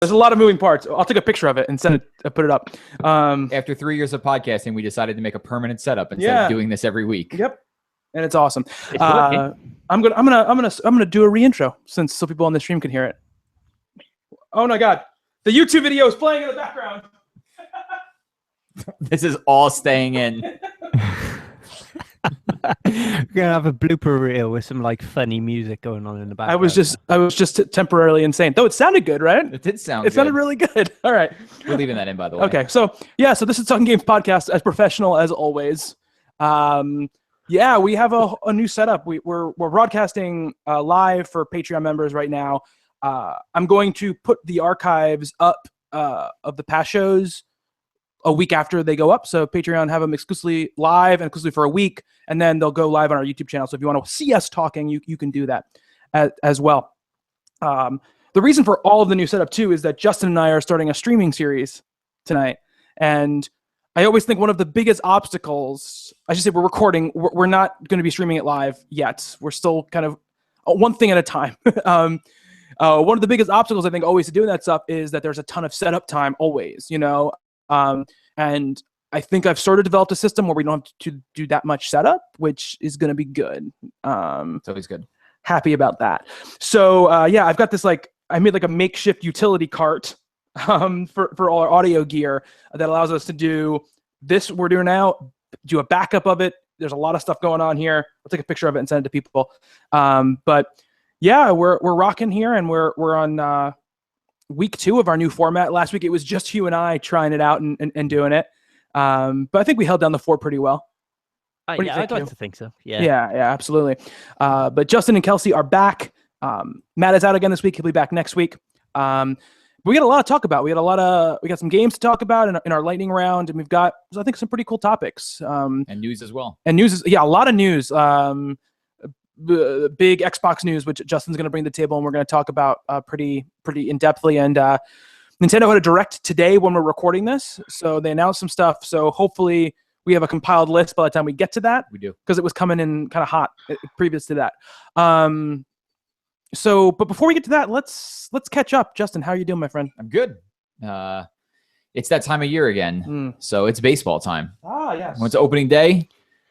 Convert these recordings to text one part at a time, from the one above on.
There's a lot of moving parts. I'll take a picture of it and put it up. After 3 years of podcasting, we decided to make a permanent setup instead of doing this every week. Yep. And it's awesome. I'm gonna do a reintro so people on the stream can hear it. Oh my God, the YouTube video is playing in the background. This is all staying in. We're gonna have a blooper reel with some like funny music going on in the background. I was just temporarily insane. Though it sounded good, right? It did sound. It sounded really good. All right, we're leaving that in, by the way. Okay, so this is Talking Games Podcast, as professional as always. We have a new setup. We're broadcasting live for Patreon members right now. I'm going to put the archives up of the past shows a week after they go up. So Patreon have them exclusively live and exclusively for a week, and then they'll go live on our YouTube channel. So if you want to see us talking, you can do that as well. The reason for all of the new setup too is that Justin and I are starting a streaming series tonight, and I always think one of the biggest obstacles, I should say we're recording, we're not going to be streaming it live yet. We're still kind of one thing at a time. One of the biggest obstacles I think always to doing that stuff is that there's a ton of setup time always, and I think I've sort of developed a system where we don't have to do that much setup, which is going to be good. It's always good. Happy about that. So I've got this I made like a makeshift utility cart for all our audio gear that allows us to do this we're doing now, do a backup of it. There's a lot of stuff going on here. I'll take a picture of it and send it to people. But we're rocking here, and we're on week 2 of our new format. Last week it was just you and I trying it out and doing it. But I think we held down the fort pretty well. I'd like to think so. Yeah, absolutely. But Justin and Kelsey are back. Matt is out again this week. He'll be back next week. We got a lot to talk about. We got some games to talk about in our lightning round, and we've got, I think, some pretty cool topics. And news as well. And news a lot of news. Big Xbox news, which Justin's going to bring to the table, and we're going to talk about pretty in-depthly. And Nintendo had a direct today when we're recording this, so they announced some stuff. So hopefully we have a compiled list by the time we get to that. We do, because it was coming in kind of hot previous to that. But before we get to that, let's catch up. Justin, how are you doing, my friend? I'm good. It's that time of year again, so it's baseball time. Ah, yes. When it's opening day,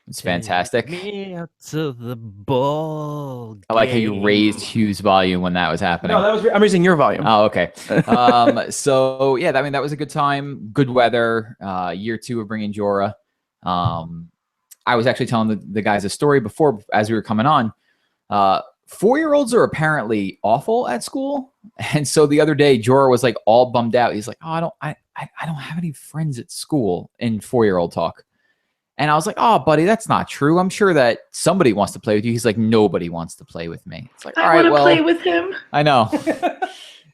it's fantastic. Take me out to the ball game. I like how you raised Hugh's volume when that was happening. No, I'm raising your volume. Oh, okay. So yeah, that was a good time. Good weather. Year 2 of bringing Jorah. I was actually telling the guys a story before as we were coming on. 4-year-olds are apparently awful at school, and so the other day Jorah was like all bummed out. He's like, "Oh, I don't have any friends at school," in 4-year-old talk. And I was like, "Oh, buddy, that's not true. I'm sure that somebody wants to play with you." He's like, "Nobody wants to play with me." It's like, all right, well, play with him. I know.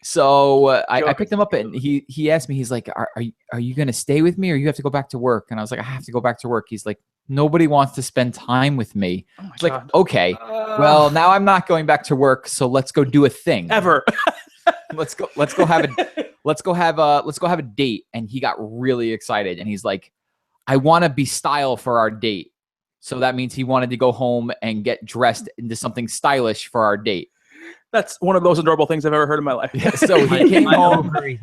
So I picked him up, and he asked me, he's like, are you going to stay with me, or you have to go back to work? And I was like, I have to go back to work. He's like, nobody wants to spend time with me. I was like, okay, well, now I'm not going back to work, so let's go do a thing. Ever. Let's go have a date. And he got really excited, and he's like, I want to be style for our date. So that means he wanted to go home and get dressed into something stylish for our date. That's one of those adorable things I've ever heard in my life. Yeah, so he came home. Right,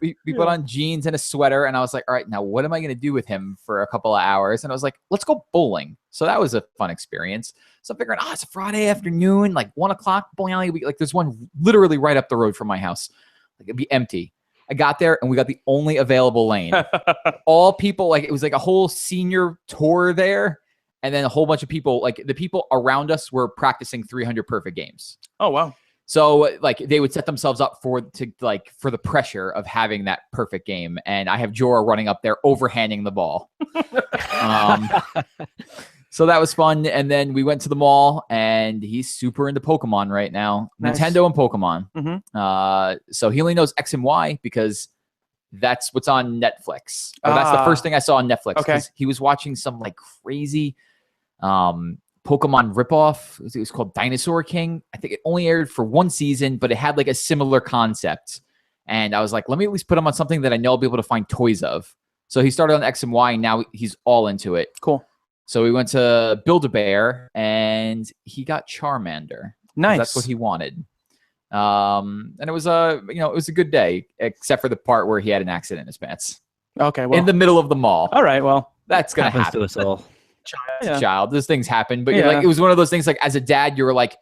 we put on jeans and a sweater, and I was like, all right, now what am I going to do with him for a couple of hours? And I was like, let's go bowling. So that was a fun experience. So I'm figuring, it's a Friday afternoon, like 1 o'clock bowling alley. Like there's one literally right up the road from my house. Like it'd be empty. I got there and we got the only available lane. All people, like it was like a whole senior tour there. And then a whole bunch of people, like the people around us were practicing 300 perfect games. Oh, wow. So like they would set themselves up for the pressure of having that perfect game. And I have Jorah running up there overhanding the ball. So that was fun. And then we went to the mall, and he's super into Pokemon right now. Nice. Nintendo and Pokemon. Mm-hmm. So he only knows X and Y because that's what's on Netflix. Or that's the first thing I saw on Netflix. Okay. He was watching some like crazy Pokemon ripoff. It was called Dinosaur King. I think it only aired for 1 season, but it had like a similar concept. And I was like, let me at least put him on something that I know I'll be able to find toys of. So he started on X and Y, and now he's all into it. Cool. So we went to Build-A-Bear, and he got Charmander. Nice. That's what he wanted. And it was a good day, except for the part where he had an accident in his pants. Okay, well, in the middle of the mall. All right, well, that's gonna happens happen to us all. Child, those things happen, but Yeah. it was one of those things. Like as a dad, you were like,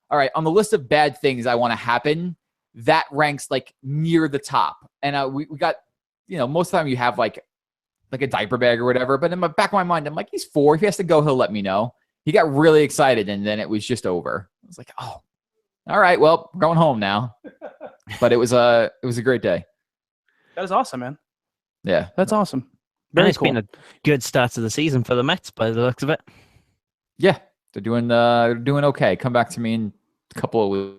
all right, on the list of bad things I want to happen, that ranks like near the top. And we got, most of the time you have like a diaper bag or whatever. But in the back of my mind, I'm like, he's 4. If he has to go, he'll let me know. He got really excited, and then it was just over. I was like, oh, all right, well, we're going home now. But it was a great day. That is awesome, man. Yeah, that's awesome. Very Very it's cool. been a good start to the season for the Mets by the looks of it. Yeah, they're doing okay. Come back to me in a couple of weeks.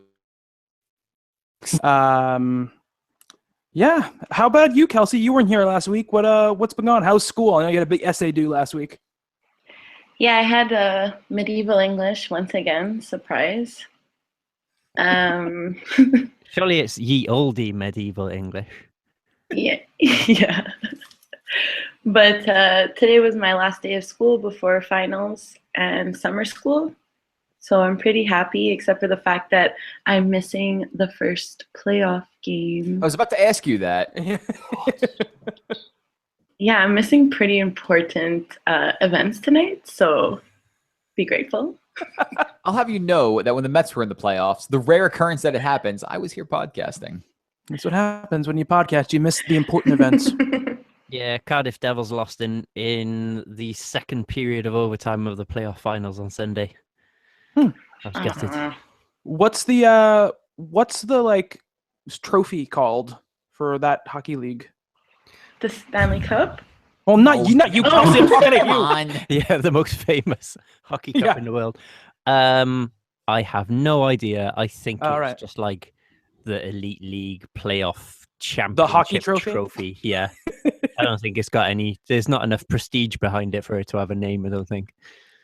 Yeah. How about you, Kelsey? You weren't here last week. What's been going on? How's school? I know you had a big essay due last week. Yeah, I had medieval English once again. Surprise. Surely it's ye olde medieval English. Yeah, yeah. But today was my last day of school before finals and summer school. So I'm pretty happy, except for the fact that I'm missing the first playoff game. I was about to ask you that. Yeah, I'm missing pretty important events tonight, so be grateful. I'll have you know that when the Mets were in the playoffs, the rare occurrence that it happens, I was here podcasting. That's what happens when you podcast. You miss the important events. Yeah, Cardiff Devils lost in the second period of overtime of the playoff finals on Sunday. I was gutted. What's the like trophy called for that hockey league? The Stanley Cup? Well, not you, Kelsey. I'm talking to you. Yeah, the most famous hockey cup in the world. I have no idea. I think it's just like the Elite League playoff championship. The hockey trophy? Yeah. I don't think it's got any. There's not enough prestige behind it for it to have a name, I don't think.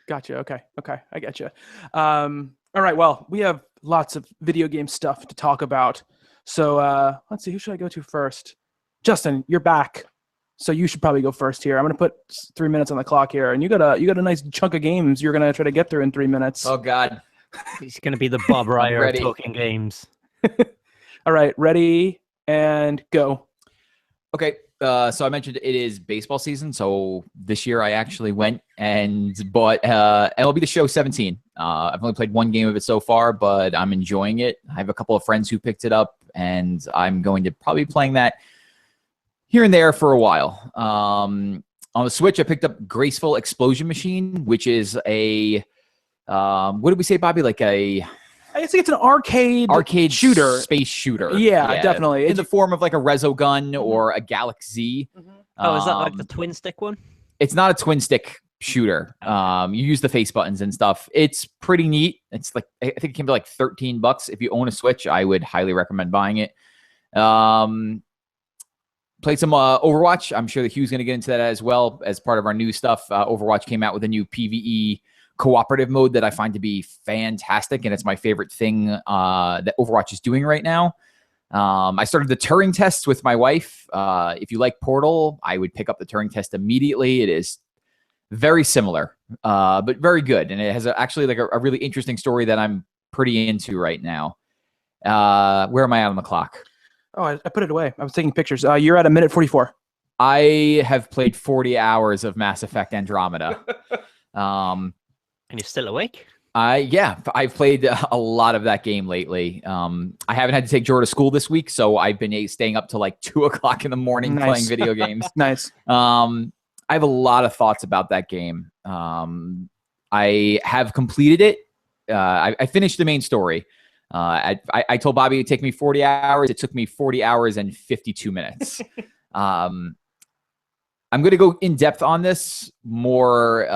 Gotcha. Okay. I getcha. All right. Well, we have lots of video game stuff to talk about. So let's see. Who should I go to first? Justin, you're back. So you should probably go first here. I'm going to put 3 minutes on the clock here, and you got a nice chunk of games you're going to try to get through in 3 minutes. Oh God, he's going to be the Bob Ryer of talking games. All right, ready and go. Okay, so I mentioned it is baseball season. So this year I actually went and bought MLB The Show 17. I've only played one game of it so far, but I'm enjoying it. I have a couple of friends who picked it up, and I'm going to probably be playing that here and there for a while. On the Switch, I picked up Graceful Explosion Machine, which is a what did we say, Bobby? Like I think it's an arcade shooter, space shooter. Yeah, definitely. In the form of like a Rezo gun or a Galaxy. Oh, is that like the twin stick one? It's not a twin stick shooter. You use the face buttons and stuff. It's pretty neat. It's like, I think it came to like $13. If you own a Switch, I would highly recommend buying it. Played some Overwatch. I'm sure that Hugh's going to get into that as well as part of our new stuff. Overwatch came out with a new PvE cooperative mode that I find to be fantastic, and it's my favorite thing that Overwatch is doing right now. I started the Turing tests with my wife. If you like Portal, I would pick up the Turing test immediately. It is very similar, but very good, and it has actually like a really interesting story that I'm pretty into right now. Where am I at on the clock? Oh, I put it away. I was taking pictures. You're at 1:44. I have played 40 hours of Mass Effect Andromeda. And you're still awake? I've played a lot of that game lately. I haven't had to take Jorah to school this week, so I've been staying up till like 2 o'clock in the morning playing video games. Nice. I have a lot of thoughts about that game. I have completed it. I finished the main story. I told Bobby it'd take me 40 hours. It took me 40 hours and 52 minutes. I'm going to go in depth on this more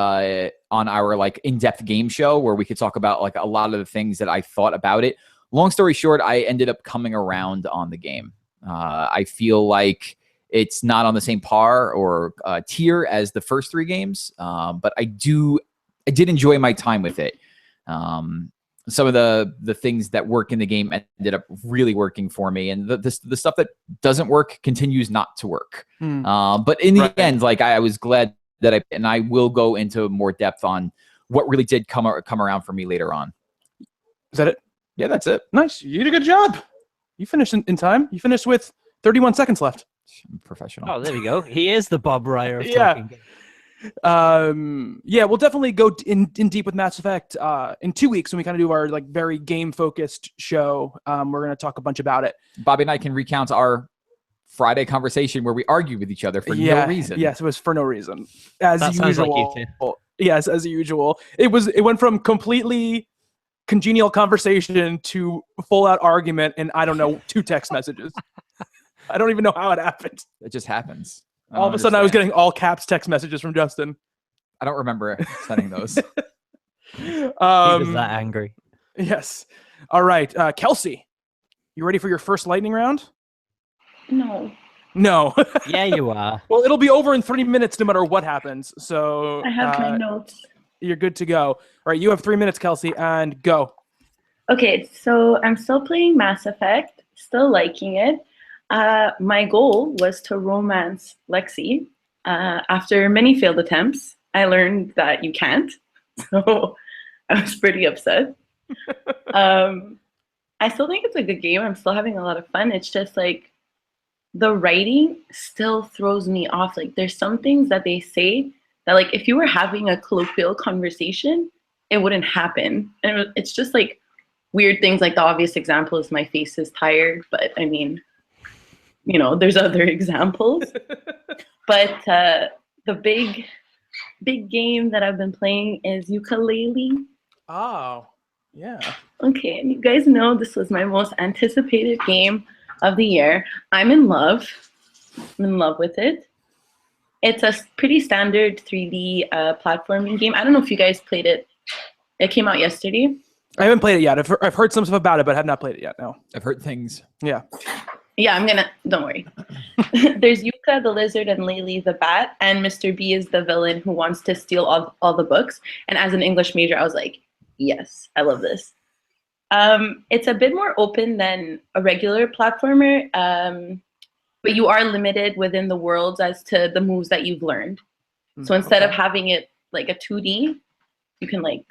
on our like in-depth game show where we could talk about like a lot of the things that I thought about it. Long story short, I ended up coming around on the game. I feel like it's not on the same par or tier as the first 3 games, but I did enjoy my time with it. Some of the things that work in the game ended up really working for me, and the stuff that doesn't work continues not to work. But in the end, like I was glad that I will go into more depth on what really did come around for me later on. Is that it? Yeah, that's it. Nice. You did a good job. You finished in time. You finished with 31 seconds left. I'm professional. Oh, there we go. He is the Bob Ryer of Yeah. talking games. Yeah, we'll definitely go in deep with Mass Effect in 2 weeks when we kind of do our like very game focused show. We're gonna talk a bunch about it. Bobby and I can recount our Friday conversation where we argued with each other for no reason. Yes, it was for no reason. As That usual. sounds like you two. Yes, as usual. It went from completely congenial conversation to full out argument and I don't know, 2 text messages. I don't even know how it happened. It just happens. All of a sudden I was getting all caps text messages from Justin. I don't remember sending those. He was that angry. Yes. All right. Kelsey, you ready for your first lightning round? No. No. Yeah, you are. Well, it'll be over in 3 minutes no matter what happens. So I have my notes. You're good to go. All right. You have 3 minutes, Kelsey, and go. Okay, so I'm still playing Mass Effect, still liking it. My goal was to romance Lexi. After many failed attempts, I learned that you can't. So I was pretty upset. I still think it's a good game. I'm still having a lot of fun. It's just like the writing still throws me off. Like there's some things that they say that like if you were having a colloquial conversation, it wouldn't happen. And it's just like weird things. Like the obvious example is my face is tired, but I mean, you know, there's other examples. But the big game that I've been playing is Yooka Laylee. Oh, yeah. Okay, and you guys know this was my most anticipated game of the year. I'm in love. I'm in love with it. It's a pretty standard 3D platforming game. I don't know if you guys played it. It came out yesterday. I haven't played it yet. I've heard some stuff about it, but I have not played it yet. No. I've heard things. Yeah. Yeah, don't worry. There's Yooka the lizard and Laylee the bat, and Mr. B is the villain who wants to steal all the books. And as an English major, I was like, yes, I love this. It's a bit more open than a regular platformer, but you are limited within the worlds as to the moves that you've learned. So instead of having it like a 2D, you can like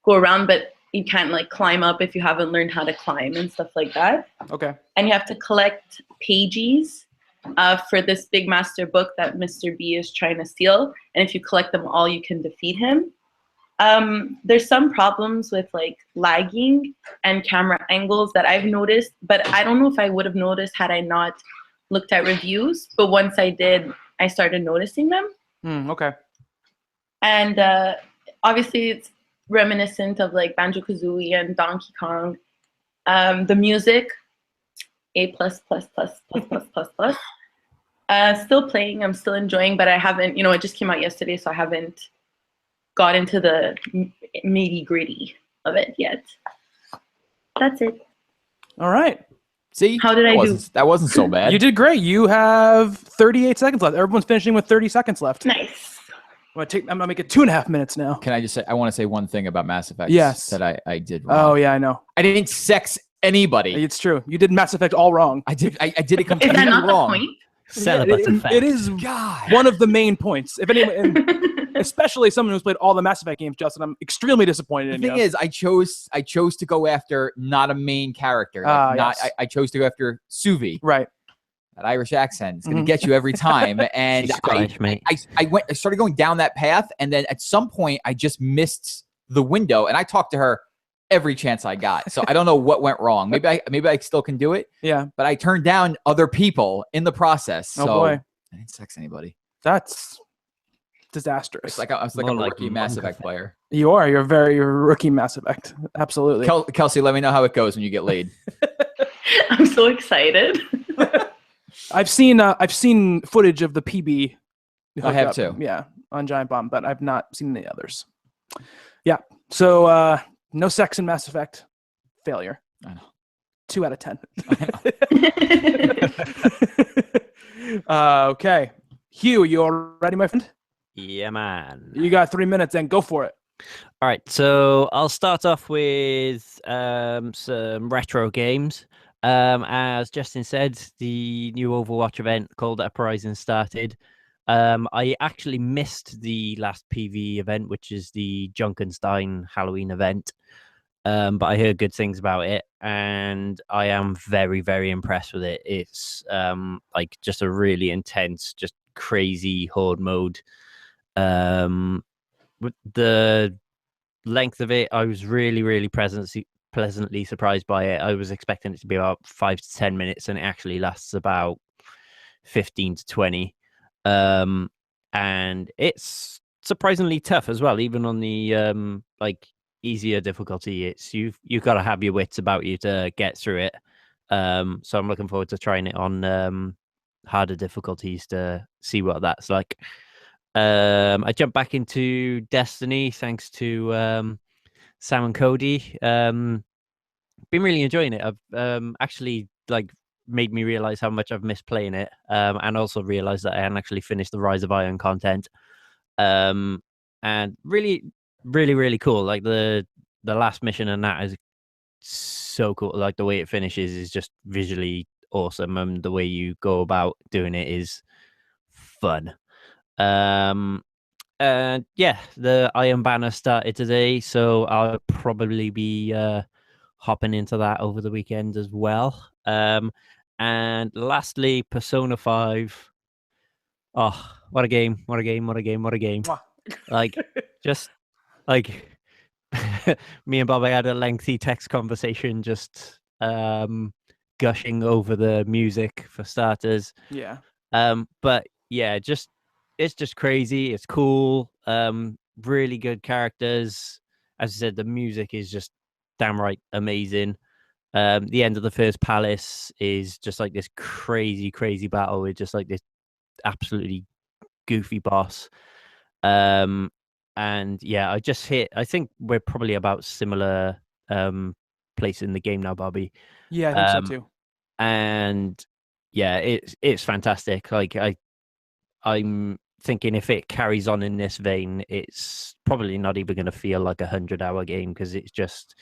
go around, but you can't like climb up if you haven't learned how to climb and stuff like that. Okay. And you have to collect pages for this big master book that Mr. B is trying to steal. And if you collect them all, you can defeat him. There's some problems with like lagging and camera angles that I've noticed, but I don't know if I would have noticed had I not looked at reviews. But once I did, I started noticing them. Okay. And obviously it's reminiscent of like Banjo-Kazooie and Donkey Kong. The music, A+++++++++. Still playing, I'm still enjoying, but I haven't, it just came out yesterday, so I haven't got into the nitty-gritty of it yet. That's it. All right. See, how did I do? That wasn't so bad. You did great. You have 38 seconds left. Everyone's finishing with 30 seconds left. Nice. I'm gonna make it 2.5 minutes now. Can I just say, I want to say one thing about Mass Effect. Yes. That I did wrong. Oh yeah, I know. I didn't sex anybody. It's true. You did Mass Effect all wrong. I did it completely Is that not wrong. the point? Celibate effect. It is one of the main points. If anyone, especially someone who's played all the Mass Effect games, Justin, I'm extremely disappointed in you. The thing is, I chose to go after not a main character. Yes. I chose to go after Suvi. Right. That Irish accent is going to get you every time. And I started going down that path, and then at some point I just missed the window, and I talked to her every chance I got. So I don't know what went wrong. Maybe I still can do it. Yeah. But I turned down other people in the process. So oh boy. I didn't sex anybody. That's disastrous. It's like I was like a rookie Mass Effect player. You're a rookie Mass Effect. Absolutely. Kelsey, let me know how it goes when you get laid. I'm so excited. I've seen footage of the PB. I have too. Yeah, on Giant Bomb, but I've not seen the others. Yeah. So no sex in Mass Effect. Failure. I know. 2 out of 10. Okay. Hugh, you all ready, my friend? Yeah, man. You got 3 minutes, and go for it. All right. So I'll start off with some retro games. As Justin said, the new Overwatch event called Uprising started. I actually missed the last PV event, which is the Junkenstein Halloween event. but I heard good things about it, and I am very, very impressed with it. It's like just a really intense, just crazy horde mode. With the length of it, I was really, really pleasantly surprised by it. I was expecting it to be about 5 to 10 minutes, and it actually lasts about 15 to 20. And it's surprisingly tough as well, even on the like easier difficulty. It's you've got to have your wits about you to get through it. So I'm looking forward to trying it on harder difficulties to see what that's like. I jumped back into Destiny thanks to Sam and Cody. Been really enjoying it. I've actually like made me realize how much I've missed playing it, and also realized that I hadn't actually finished the Rise of Iron content. And really, really, really cool. Like the last mission and that is so cool. Like the way it finishes is just visually awesome, and the way you go about doing it is fun. And yeah, the Iron Banner started today, so I'll probably be hopping into that over the weekend as well. And lastly, Persona 5. Oh, what a game! What a game! What a game! What a game! Like, just like me and Bobby had a lengthy text conversation, just gushing over the music for starters. Yeah. But yeah, it's just crazy. It's cool. Really good characters. As I said, the music is just downright amazing. The end of the first palace is just like this crazy, crazy battle with just like this absolutely goofy boss. And yeah, I think we're probably about similar place in the game now, Bobby. Yeah, I think so too. And yeah, it's fantastic. Like I'm thinking if it carries on in this vein, it's probably not even going to feel like 100-hour game, because it just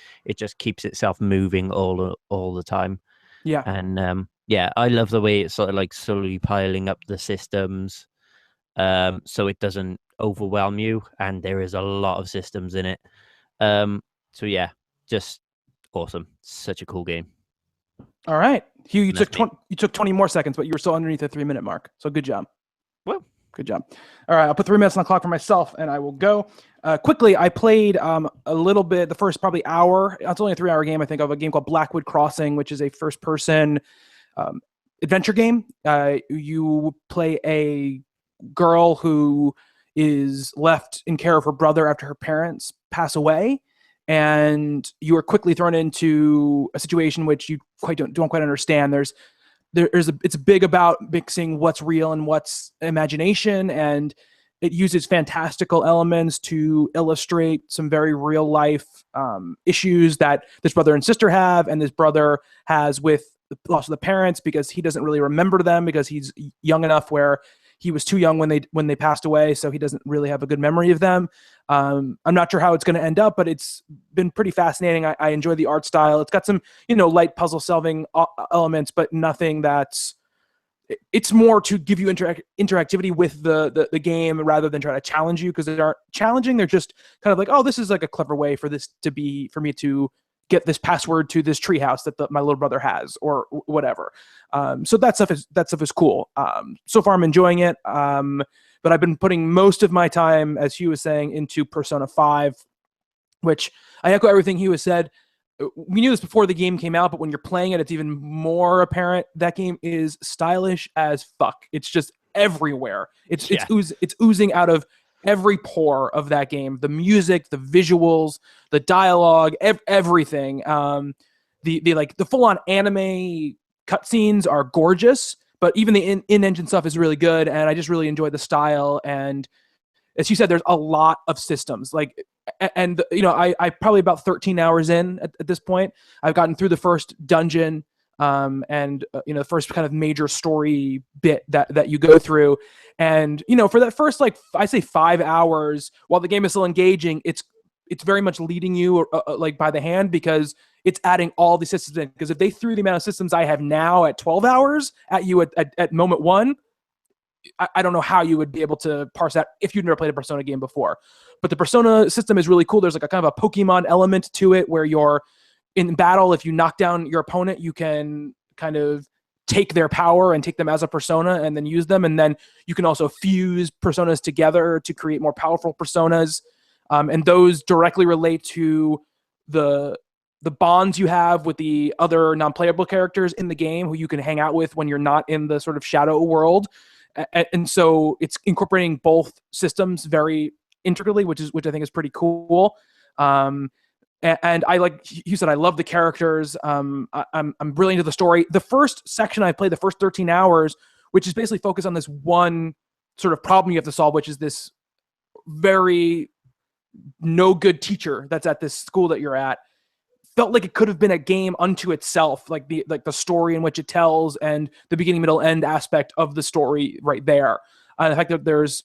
keeps itself moving all the time. Yeah. And yeah, I love the way it's sort of like slowly piling up the systems, so it doesn't overwhelm you, and there is a lot of systems in it. So yeah, just awesome. Such a cool game. All right, Hugh, you That's took 20 more seconds, but you were still underneath the 3-minute mark. So good job. Well, good job. All right, I'll put 3 minutes on the clock for myself, and I will go quickly. I played a little bit, the first probably hour. It's only a 3-hour game, I think, of a game called Blackwood Crossing, which is a first-person adventure game. You play a girl who is left in care of her brother after her parents pass away, and you are quickly thrown into a situation which you don't quite understand. It's big about mixing what's real and what's imagination, and it uses fantastical elements to illustrate some very real life issues that this brother and sister have, and this brother has with the loss of the parents, because he doesn't really remember them because he's young enough where he was too young when they passed away, so he doesn't really have a good memory of them. I'm not sure how it's going to end up, but it's been pretty fascinating. I enjoy the art style. It's got some, light puzzle solving elements, but nothing that's. It's more to give you interactivity with the game rather than try to challenge you, because they aren't challenging. They're just kind of like, oh, this is like a clever way for me to get this password to this treehouse that my little brother has, or whatever. So that stuff is cool. So far I'm enjoying it. But I've been putting most of my time, as Hugh was saying, into Persona 5, which I echo everything Hugh has said. We knew this before the game came out, but when you're playing it, it's even more apparent. That game is stylish as fuck. It's just everywhere. It's oozing out of every pore of that game. The music, the visuals, the dialogue, everything. The full-on anime cutscenes are gorgeous, but even the in-engine stuff is really good, and I just really enjoy the style. And as you said, there's a lot of systems. I probably about 13 hours in at this point. I've gotten through the first dungeon, and the first kind of major story bit that you go through. And for that first, I say 5 hours, while the game is still engaging, it's very much leading you by the hand, because it's adding all the systems in. Because if they threw the amount of systems I have now at 12 hours at you at moment one, I don't know how you would be able to parse that if you'd never played a Persona game before. But the Persona system is really cool. There's like a kind of a Pokemon element to it where you're in battle. If you knock down your opponent, you can kind of take their power and take them as a persona and then use them. And then you can also fuse personas together to create more powerful personas. And those directly relate to the bonds you have with the other non-playable characters in the game who you can hang out with when you're not in the sort of shadow world. And so it's incorporating both systems very intricately, which I think is pretty cool. And I, like you said, I love the characters. I'm really into the story. The first section I played, the first 13 hours, which is basically focused on this one sort of problem you have to solve, which is this very no good teacher that's at this school that you're at. Felt like it could have been a game unto itself, like the story in which it tells and the beginning, middle, end aspect of the story right there. The fact that there's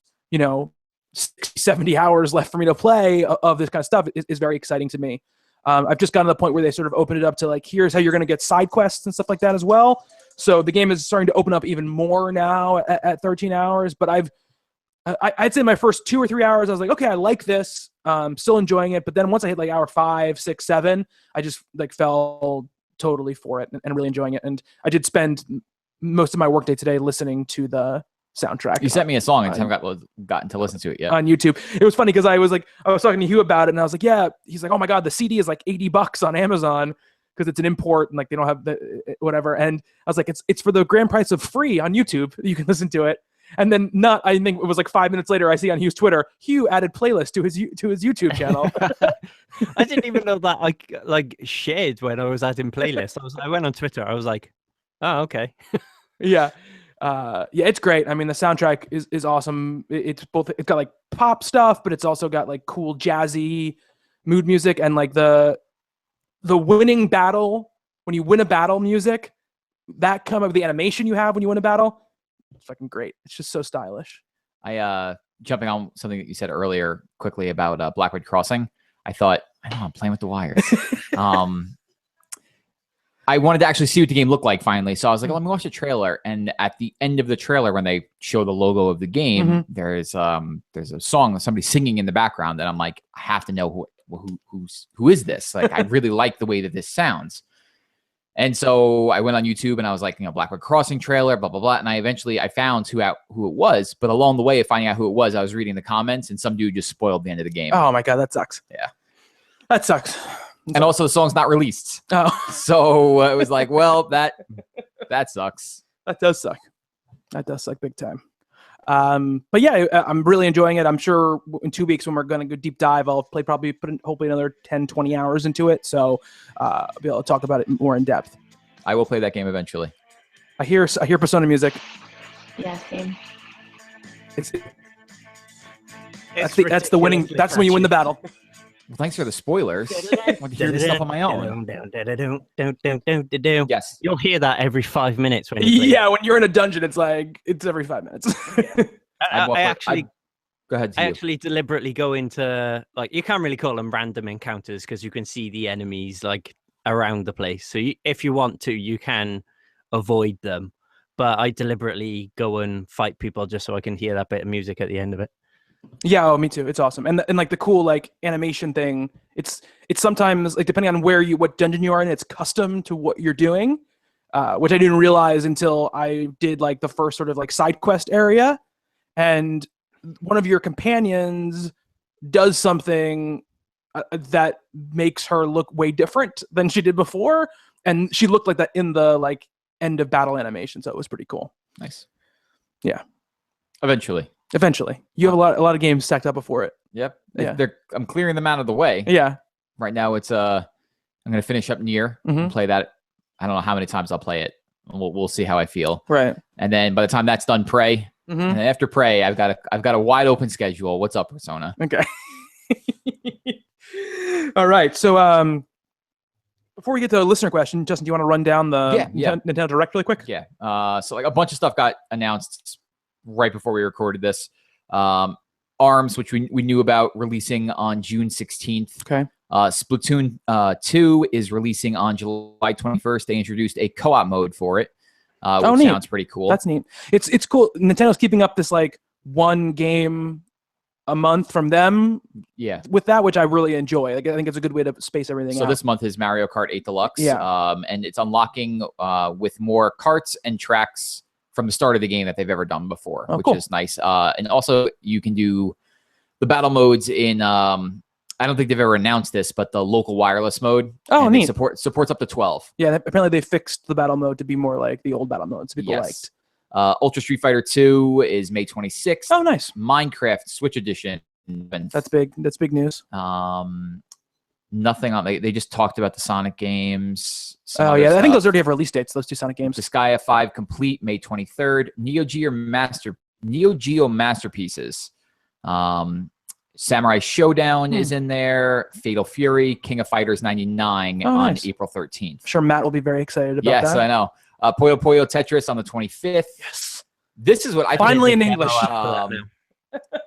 60, 70 hours left for me to play of this kind of stuff is very exciting to me. I've just gotten to the point where they sort of open it up to like, here's how you're going to get side quests and stuff like that as well. So the game is starting to open up even more now at 13 hours. But I'd say my first 2 or 3 hours, I was like, okay, I like this. Still enjoying it. But then once I hit like hour 5, 6, 7, I just like fell totally for it and really enjoying it. And I did spend most of my workday today listening to the soundtrack. You sent me a song and haven't gotten to listen to it yet on YouTube. It was funny because I was talking to Hugh about it and I was like, yeah, he's like, oh my God, the CD is like $80 on Amazon because it's an import and like they don't have the whatever. And I was like, it's for the grand price of free on YouTube. You can listen to it. And then I think it was like 5 minutes later, I see on Hugh's Twitter, Hugh added playlist to his YouTube channel. I didn't even know that I like shared when I was adding playlists. I went on Twitter. I was like, oh, okay. Yeah. It's great. I mean, the soundtrack is awesome. It's got like pop stuff, but it's also got like cool jazzy mood music and like the winning battle, when you win a battle music, that come of the animation you have when you win a battle. It's fucking great. It's just so stylish. Jumping on something that you said earlier quickly about Blackwood Crossing. I thought, I know I'm playing with the wires. I wanted to actually see what the game looked like finally. So I was like, let me watch the trailer. And at the end of the trailer, when they show the logo of the game, there's a song, somebody singing in the background. And I'm like, I have to know who is this? Like, I really like the way that this sounds. And so I went on YouTube and I was like, Blackwood Crossing trailer, blah, blah, blah. And I found who it was. But along the way of finding out who it was, I was reading the comments and some dude just spoiled the end of the game. Oh my God, that sucks. Yeah. That sucks. And also the song's not released. Oh. So it was like, well, that sucks. That does suck. That does suck big time. But yeah, I'm really enjoying it. I'm sure in 2 weeks when we're going to go deep dive, I'll hopefully another 10, 20 hours into it. So I'll be able to talk about it more in depth. I will play that game eventually. I hear Persona music. Yeah, same. That's the winning. That's when you win the battle. Well, thanks for the spoilers. I want to hear this stuff on my own. Yes. You'll hear that every 5 minutes. When you play. Yeah, when you're in a dungeon, it's every 5 minutes. Go ahead. I actually deliberately go into, like, you can't really call them random encounters because you can see the enemies like around the place. So if you want to, you can avoid them. But I deliberately go and fight people just so I can hear that bit of music at the end of it. Yeah, me too. It's awesome, and like the cool like animation thing. It's sometimes like depending on what dungeon you are in, it's custom to what you're doing, which I didn't realize until I did like the first sort of like side quest area, and one of your companions does something that makes her look way different than she did before, and she looked like that in the like end of battle animation, so it was pretty cool. Nice. Yeah. Eventually, you have a lot of games stacked up before it. Yep. Yeah. I'm clearing them out of the way. Yeah. Right now, it's I'm gonna finish up Nier and play that. I don't know how many times I'll play it. We'll see how I feel. Right. And then by the time that's done, Prey. And then after Prey, I've got a wide open schedule. What's up, Persona? Okay. All right. So before we get to a listener question, Justin, do you want to run down the Nintendo Direct really quick? Yeah. So like a bunch of stuff got announced right before we recorded this. ARMS, which we knew about, releasing on June 16th. Okay. Splatoon 2 is releasing on July 21st. They introduced a co-op mode for it. which neat. sounds pretty cool. That's neat. It's cool. Nintendo's keeping up this like one game a month from them. Yeah. With that, which I really enjoy. Like I think it's a good way to space everything out. So this month is Mario Kart 8 Deluxe. Yeah. And it's unlocking with more carts and tracks from the start of the game that they've ever done before, which cool. is nice. And also you can do the battle modes in I don't think they've ever announced this, but the local wireless mode. Oh, neat. Supports up to 12. Yeah, apparently they fixed the battle mode to be more like the old battle modes people liked. Ultra Street Fighter 2 is May 26th. Oh, nice. Minecraft Switch Edition. That's big. That's big news. Nothing on. They just talked about the Sonic games. Oh yeah, I think those already have release dates. Those two Sonic games. Disgaea 5 Complete May 23rd. Neo Geo Masterpieces. Samurai Showdown is in there. Fatal Fury, King of Fighters 99 on nice. April 13th. I'm sure Matt will be very excited about that. Yes, I know. Puyo Puyo Tetris on the 25th. Yes. This is what I Finally think in English.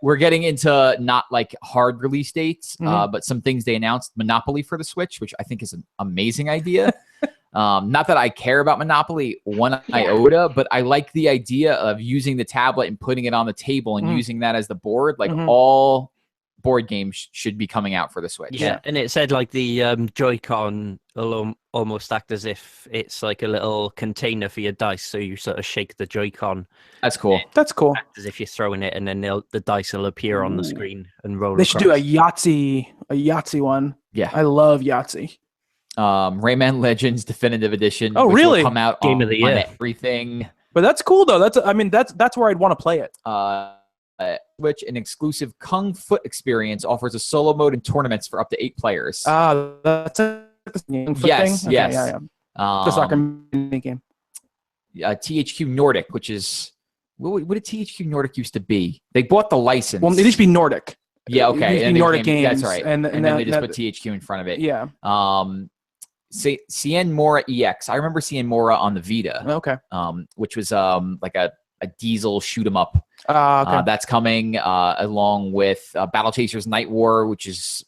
we're getting into not like hard release dates, but some things they announced. Monopoly for the Switch, which I think is an amazing idea. Not that I care about Monopoly one iota, but I like the idea of using the tablet and putting it on the table and using that as the board. Like all board games should be coming out for the Switch. Yeah, and it said like the Joy-Con will almost act as if it's like a little container for your dice, so you sort of shake the Joy-Con. That's cool. That's cool. As if you're throwing it, and then the dice will appear on the screen and roll. They should do a Yahtzee one. Yeah, I love Yahtzee. Rayman Legends Definitive Edition. Oh, which really? Will come out Game of the year. on everything. But that's cool though. That's where I'd want to play it. Switch, an exclusive Kung Foot experience, offers a solo mode and tournaments for up to 8 players. That's a game Yes, thing? yes. Okay, yeah. The soccer mini game. THQ Nordic, which is what did THQ Nordic used to be? They bought the license. Well, it used to be Nordic. Yeah, okay. It used to And be they Nordic became- Games. That's right. And then they just put THQ in front of it. Yeah. Cien Mora EX. I remember Cien Mora on the Vita. Okay. Which was like a diesel shoot 'em up. Okay. That's coming along with Battle Chasers Night War, which is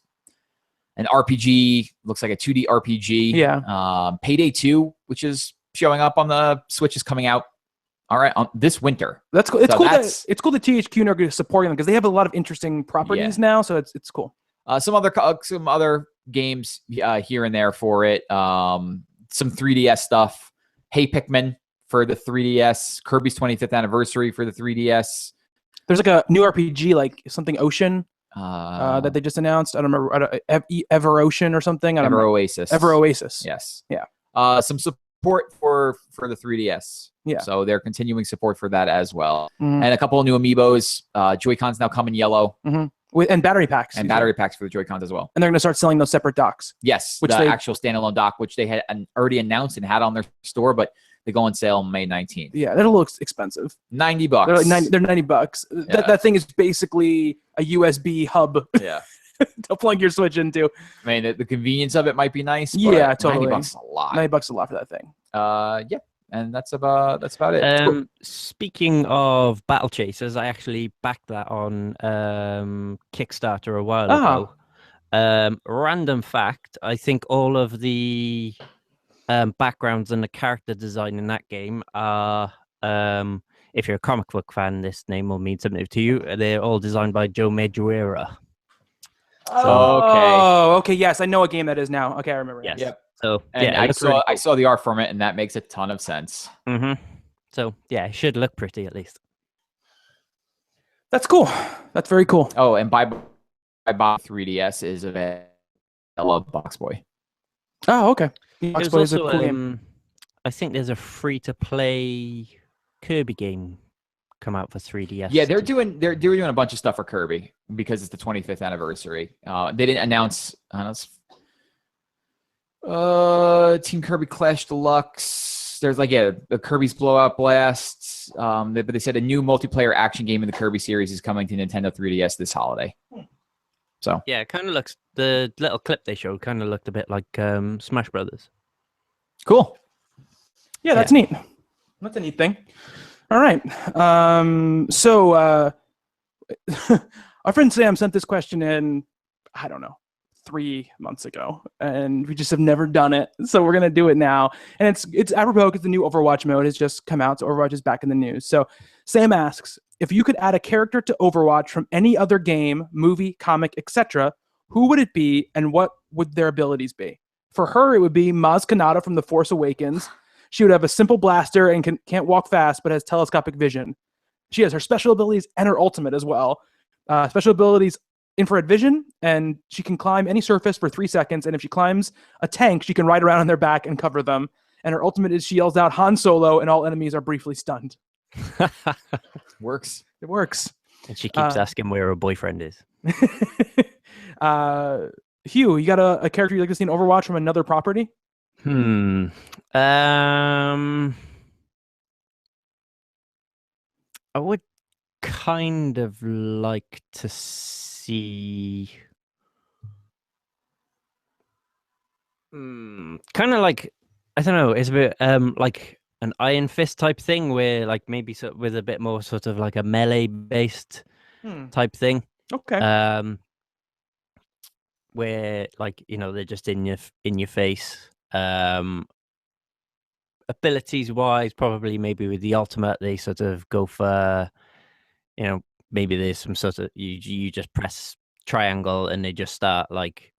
an RPG. Looks like a 2D RPG. Yeah. Payday 2, which is showing up on the Switch, is coming out. All right, this winter. That's cool. It's So cool. that's- It's cool that THQ are supporting them because they have a lot of interesting properties now. So it's cool. Some other games here and there for it. Some 3DS stuff. Hey Pikmin for the 3DS. Kirby's 25th anniversary for the 3DS. There's like a new RPG, like something Ocean, that they just announced. I don't remember. Ever Ocean or something. I don't Ever remember. Oasis. Ever Oasis. Yes. Yeah. Some support for the 3DS. Yeah. So they're continuing support for that as well. Mhm. And a couple of new amiibos. Joy-Cons now come in yellow. And battery packs. And battery packs for the Joy-Cons as well. And they're going to start selling those separate docks. Yes, Which the they- actual standalone dock, which they had already announced and had on their store, but they go on sale May 19th. Yeah, they're a little expensive. $90. They're like they're $90. That thing is basically a USB hub Yeah. to plug your Switch into. I mean, the convenience of it might be nice. But Yeah, totally. $90 is a lot. $90 a lot for that thing. Yeah, and that's about it. Speaking of Battle Chasers, I actually backed that on Kickstarter a while ago. Random fact: I think all of the backgrounds and the character design in that game are, if you're a comic book fan, this name will mean something to you. They're all designed by Joe Madureira. Oh, okay. Yes, I know what game that is now. Okay, I remember. Yes. Yep. So And yeah, I saw the art from it, and that makes a ton of sense. So yeah, it should look pretty at least. That's cool. That's very cool. Oh, and Bye 3DS is available. I love Box Boy. Oh, okay. There's Box Boy is a also, cool game. I think there's a free-to-play Kirby game come out for 3DS. Yeah, they're doing a bunch of stuff for Kirby because it's the 25th anniversary. They didn't announce Team Kirby Clash Deluxe. There's the Kirby's Blowout Blast. But they said a new multiplayer action game in the Kirby series is coming to Nintendo 3DS this holiday. So Yeah, it kind of looks, the little clip they showed kind of looked a bit like Smash Brothers. cool. Yeah, that's neat. That's a neat thing. All right. So our friend Sam sent this question in, I don't know, 3 months ago, and we just have never done it. So we're gonna do it now, and it's apropos because the new Overwatch mode has just come out. So Overwatch is back in the news. So Sam asks, if you could add a character to Overwatch from any other game, movie, comic, etc., who would it be, and what would their abilities be? For her, it would be Maz Kanata from The Force Awakens. She would have a simple blaster and can't walk fast, but has telescopic vision. She has her special abilities and her ultimate as well. Special abilities, infrared vision, and she can climb any surface for 3 seconds. And if she climbs a tank, she can ride around on their back and cover them. And her ultimate is she yells out Han Solo, and all enemies are briefly stunned. Works. It works. And she keeps asking where her boyfriend is. Hugh, you got a character you'd like to see in Overwatch from another property? I would kind of like to see kind of like, I don't know, it's a bit like an Iron Fist type thing, where like maybe with a bit more sort of like a melee based type thing. Okay. Where like, you know, they're just in your face. Abilities wise, probably maybe with the ultimate they sort of go for, you know, maybe there's some sort of you just press triangle and they just start like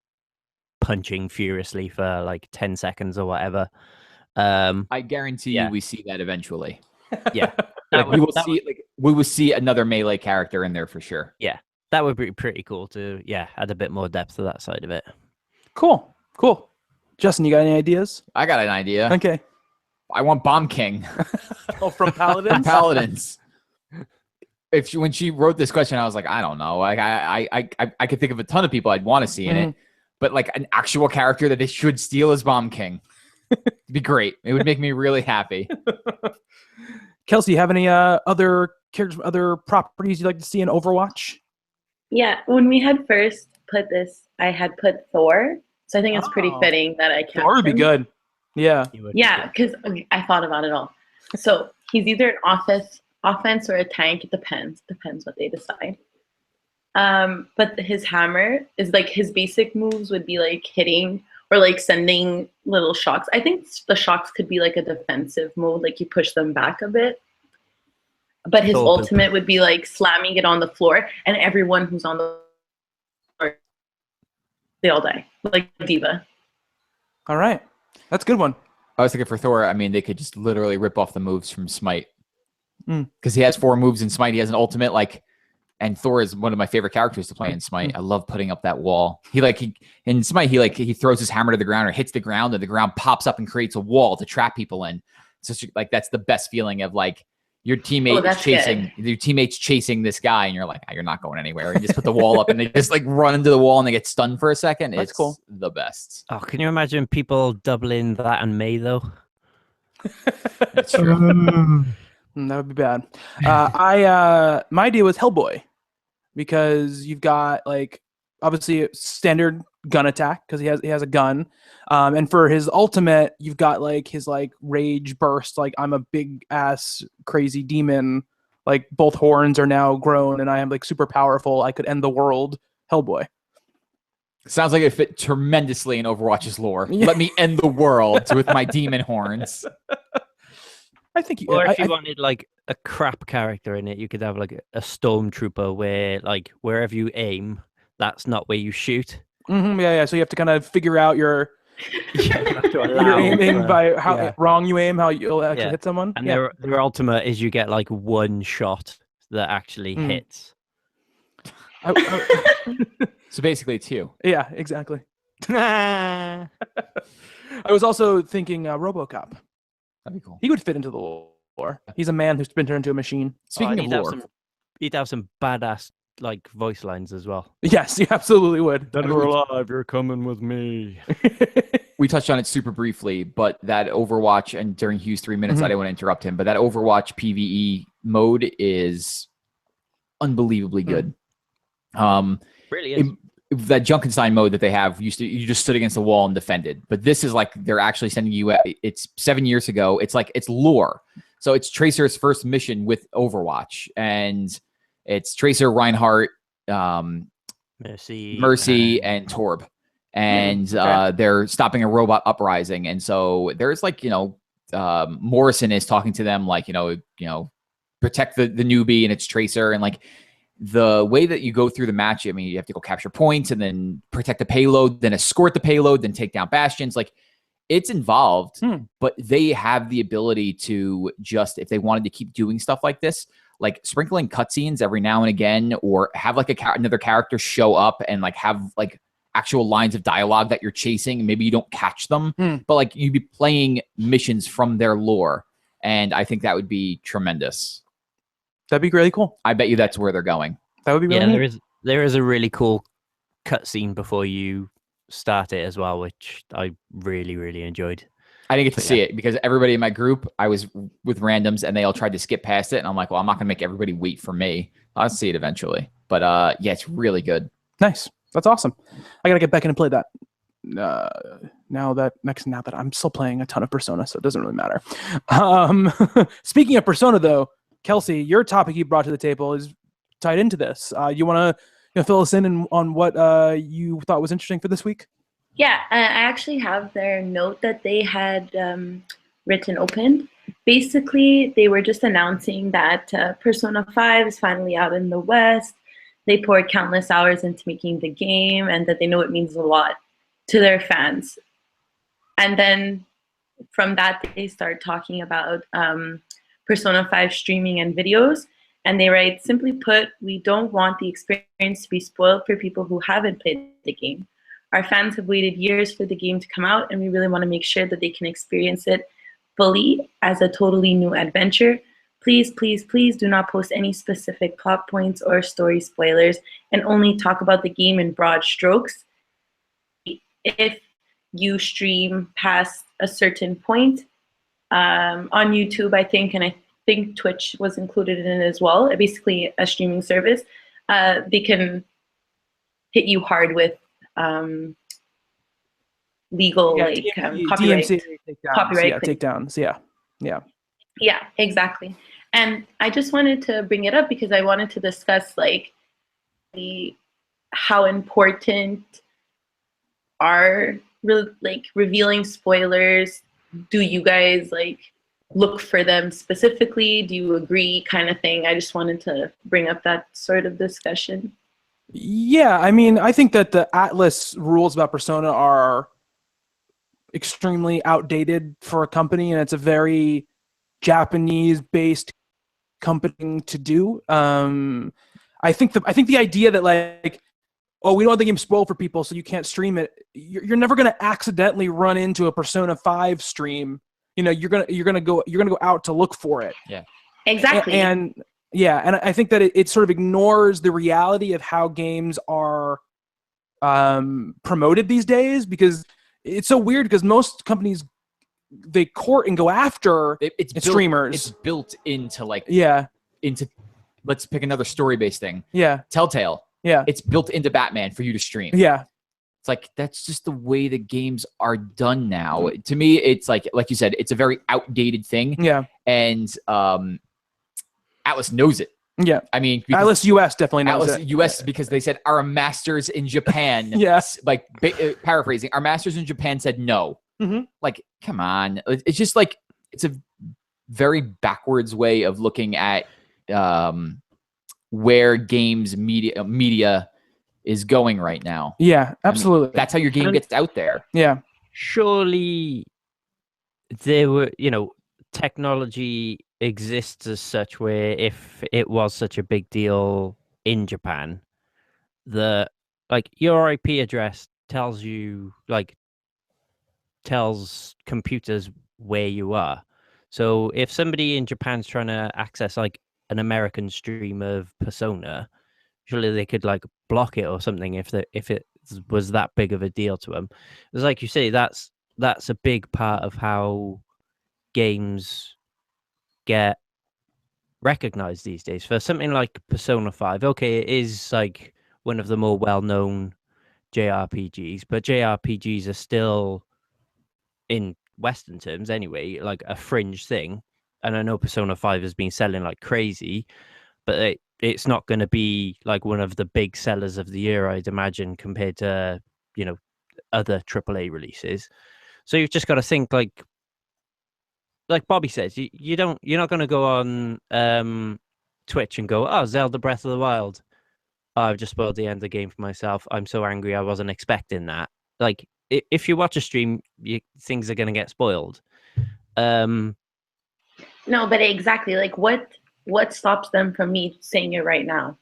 punching furiously for like 10 seconds or whatever. I guarantee you we see that eventually. Yeah. We will see another melee character in there for sure. Yeah. That would be pretty cool to add a bit more depth to that side of it. Cool. Justin, you got any ideas? I got an idea. Okay. I want Bomb King. Oh, from Paladins? From Paladins. When she wrote this question, I was like, I don't know. Like I could think of a ton of people I'd want to see in it, but like an actual character that they should steal is Bomb King. It'd be great. It would make me really happy. Kelsey, you have any other characters, other properties you'd like to see in Overwatch? Yeah, when we had first put this, I had put Thor. So I think it's pretty fitting that I kept Thor would be good. Yeah. Yeah, because I thought about it all. So he's either an offense or a tank. It depends. Depends what they decide. But his hammer is like, his basic moves would be like hitting or like sending little shocks. I think the shocks could be like a defensive move, like you push them back a bit. But his ultimate would be like slamming it on the floor, and everyone who's on the floor, they all die, like D.Va. All right. That's a good one. I was thinking for Thor, I mean, they could just literally rip off the moves from Smite. Because he has 4 moves in Smite. He has an ultimate, like, and Thor is one of my favorite characters to play in Smite. I love putting up that wall. In Smite, he throws his hammer to the ground or hits the ground, and the ground pops up and creates a wall to trap people in. So like that's the best feeling of like your teammate's chasing this guy, and you're like, oh, you're not going anywhere. You just put the wall up, and they just like run into the wall, and they get stunned for a second. It's cool. The best. Oh, can you imagine people doubling that and May though? That's true. That would be bad. My idea was Hellboy, because you've got like obviously a standard gun attack because he has a gun, and for his ultimate, you've got like his like rage burst. Like, I'm a big ass crazy demon. Like, both horns are now grown, and I am like super powerful. I could end the world. Hellboy. Sounds like it fit tremendously in Overwatch's lore. Yeah. Let me end the world with my demon horns. I think. If you wanted like a crap character in it, you could have like a stormtrooper where like wherever you aim, that's not where you shoot. Yeah. So you have to kind of figure out your aiming by how wrong you aim, how you'll actually hit someone. And their ultimate is you get like one shot that actually hits. So basically, it's you. Yeah, exactly. I was also thinking RoboCop. That'd be cool. He would fit into the lore. He's a man who's been turned into a machine. Speaking of lore, he'd have some badass like voice lines as well. Yes, you absolutely would. Dead or alive, you're coming with me. We touched on it super briefly, but that Overwatch, and during Hugh's 3 minutes, I didn't want to interrupt him, but that Overwatch PvE mode is unbelievably good. Really is. That Junkenstein mode that they have, you just stood against the wall and defended. But this is like they're actually sending you. It's 7 years ago. It's like it's lore. So it's Tracer's first mission with Overwatch, and it's Tracer, Reinhardt, Mercy, and Torb. and they're stopping a robot uprising. And so there's like, Morrison is talking to them like, protect the newbie and its tracer. And like the way that you go through the match, I mean, you have to go capture points and then protect the payload, then escort the payload, then take down bastions. Like it's involved, but they have the ability to just, if they wanted to keep doing stuff like this, like sprinkling cutscenes every now and again, or have like another character show up and like have like actual lines of dialogue that you're chasing, and maybe you don't catch them, but like you'd be playing missions from their lore. And I think that would be tremendous. That'd be really cool. I bet you that's where they're going. That would be really neat. There is a really cool cutscene before you start it as well, which I really, really enjoyed. I didn't get to see it because everybody in my group, I was with randoms and they all tried to skip past it. And I'm like, well, I'm not going to make everybody wait for me. I'll see it eventually. But yeah, it's really good. Nice. That's awesome. I got to get back in and play that. Now that I'm still playing a ton of Persona, so it doesn't really matter. Speaking of Persona, though, Kelsey, your topic you brought to the table is tied into this. You want to fill us in on what you thought was interesting for this week? Yeah, I actually have their note that they had written open. Basically, they were just announcing that Persona 5 is finally out in the West. They poured countless hours into making the game, and that they know it means a lot to their fans. And then from that, they start talking about Persona 5 streaming and videos. And they write, simply put, we don't want the experience to be spoiled for people who haven't played the game. Our fans have waited years for the game to come out, and we really want to make sure that they can experience it fully as a totally new adventure. Please, please, please do not post any specific plot points or story spoilers, and only talk about the game in broad strokes. If you stream past a certain point on YouTube, I think, and I think Twitch was included in it as well, basically a streaming service, they can hit you hard with legal, copyright takedowns. Yeah, exactly. And I just wanted to bring it up because I wanted to discuss how important are revealing spoilers. Do you guys look for them specifically? Do you agree, kind of thing? I just wanted to bring up that sort of discussion. Yeah, I mean, I think that the Atlas rules about Persona are extremely outdated for a company, and it's a very Japanese-based company to do. I think the idea that we don't want the game spoiled for people, so you can't stream it. You're never going to accidentally run into a Persona 5 stream. You're gonna go out to look for it. Yeah, exactly. And I think that it sort of ignores the reality of how games are promoted these days, because it's so weird because most companies, they court and go after streamers. It's built into into, let's pick another story-based thing. Yeah. Telltale. Yeah. It's built into Batman for you to stream. Yeah. It's like, that's just the way the games are done now. To me, it's like you said, it's a very outdated thing. Yeah. And Atlas knows it. Yeah. I mean, Atlas US definitely knows Atlas it. US, because they said our masters in Japan. Yes. Paraphrasing, our masters in Japan said no. Mm-hmm. Come on. It's just it's a very backwards way of looking at where games media is going right now. Yeah, absolutely. I mean, that's how your game gets out there. Yeah. Surely there were, technology exists as such where if it was such a big deal in Japan, your IP address tells computers where you are. So if somebody in Japan's trying to access an American stream of Persona, surely they could block it or something if it was that big of a deal to them. It's like you say, that's a big part of how games get recognized these days. For something like Persona 5, okay, it is one of the more well-known JRPGs, but JRPGs are still, in Western terms anyway, a fringe thing. And I know Persona 5 has been selling like crazy, but it's not going to be one of the big sellers of the year, I'd imagine, compared to other AAA releases. So you've just got to think like Bobby says, you're not going to go on Twitch and go, oh, Zelda Breath of the Wild. Oh, I've just spoiled the end of the game for myself. I'm so angry. I wasn't expecting that. Like, if you watch a stream, things are going to get spoiled. No, but exactly. Like, what stops them from me saying it right now?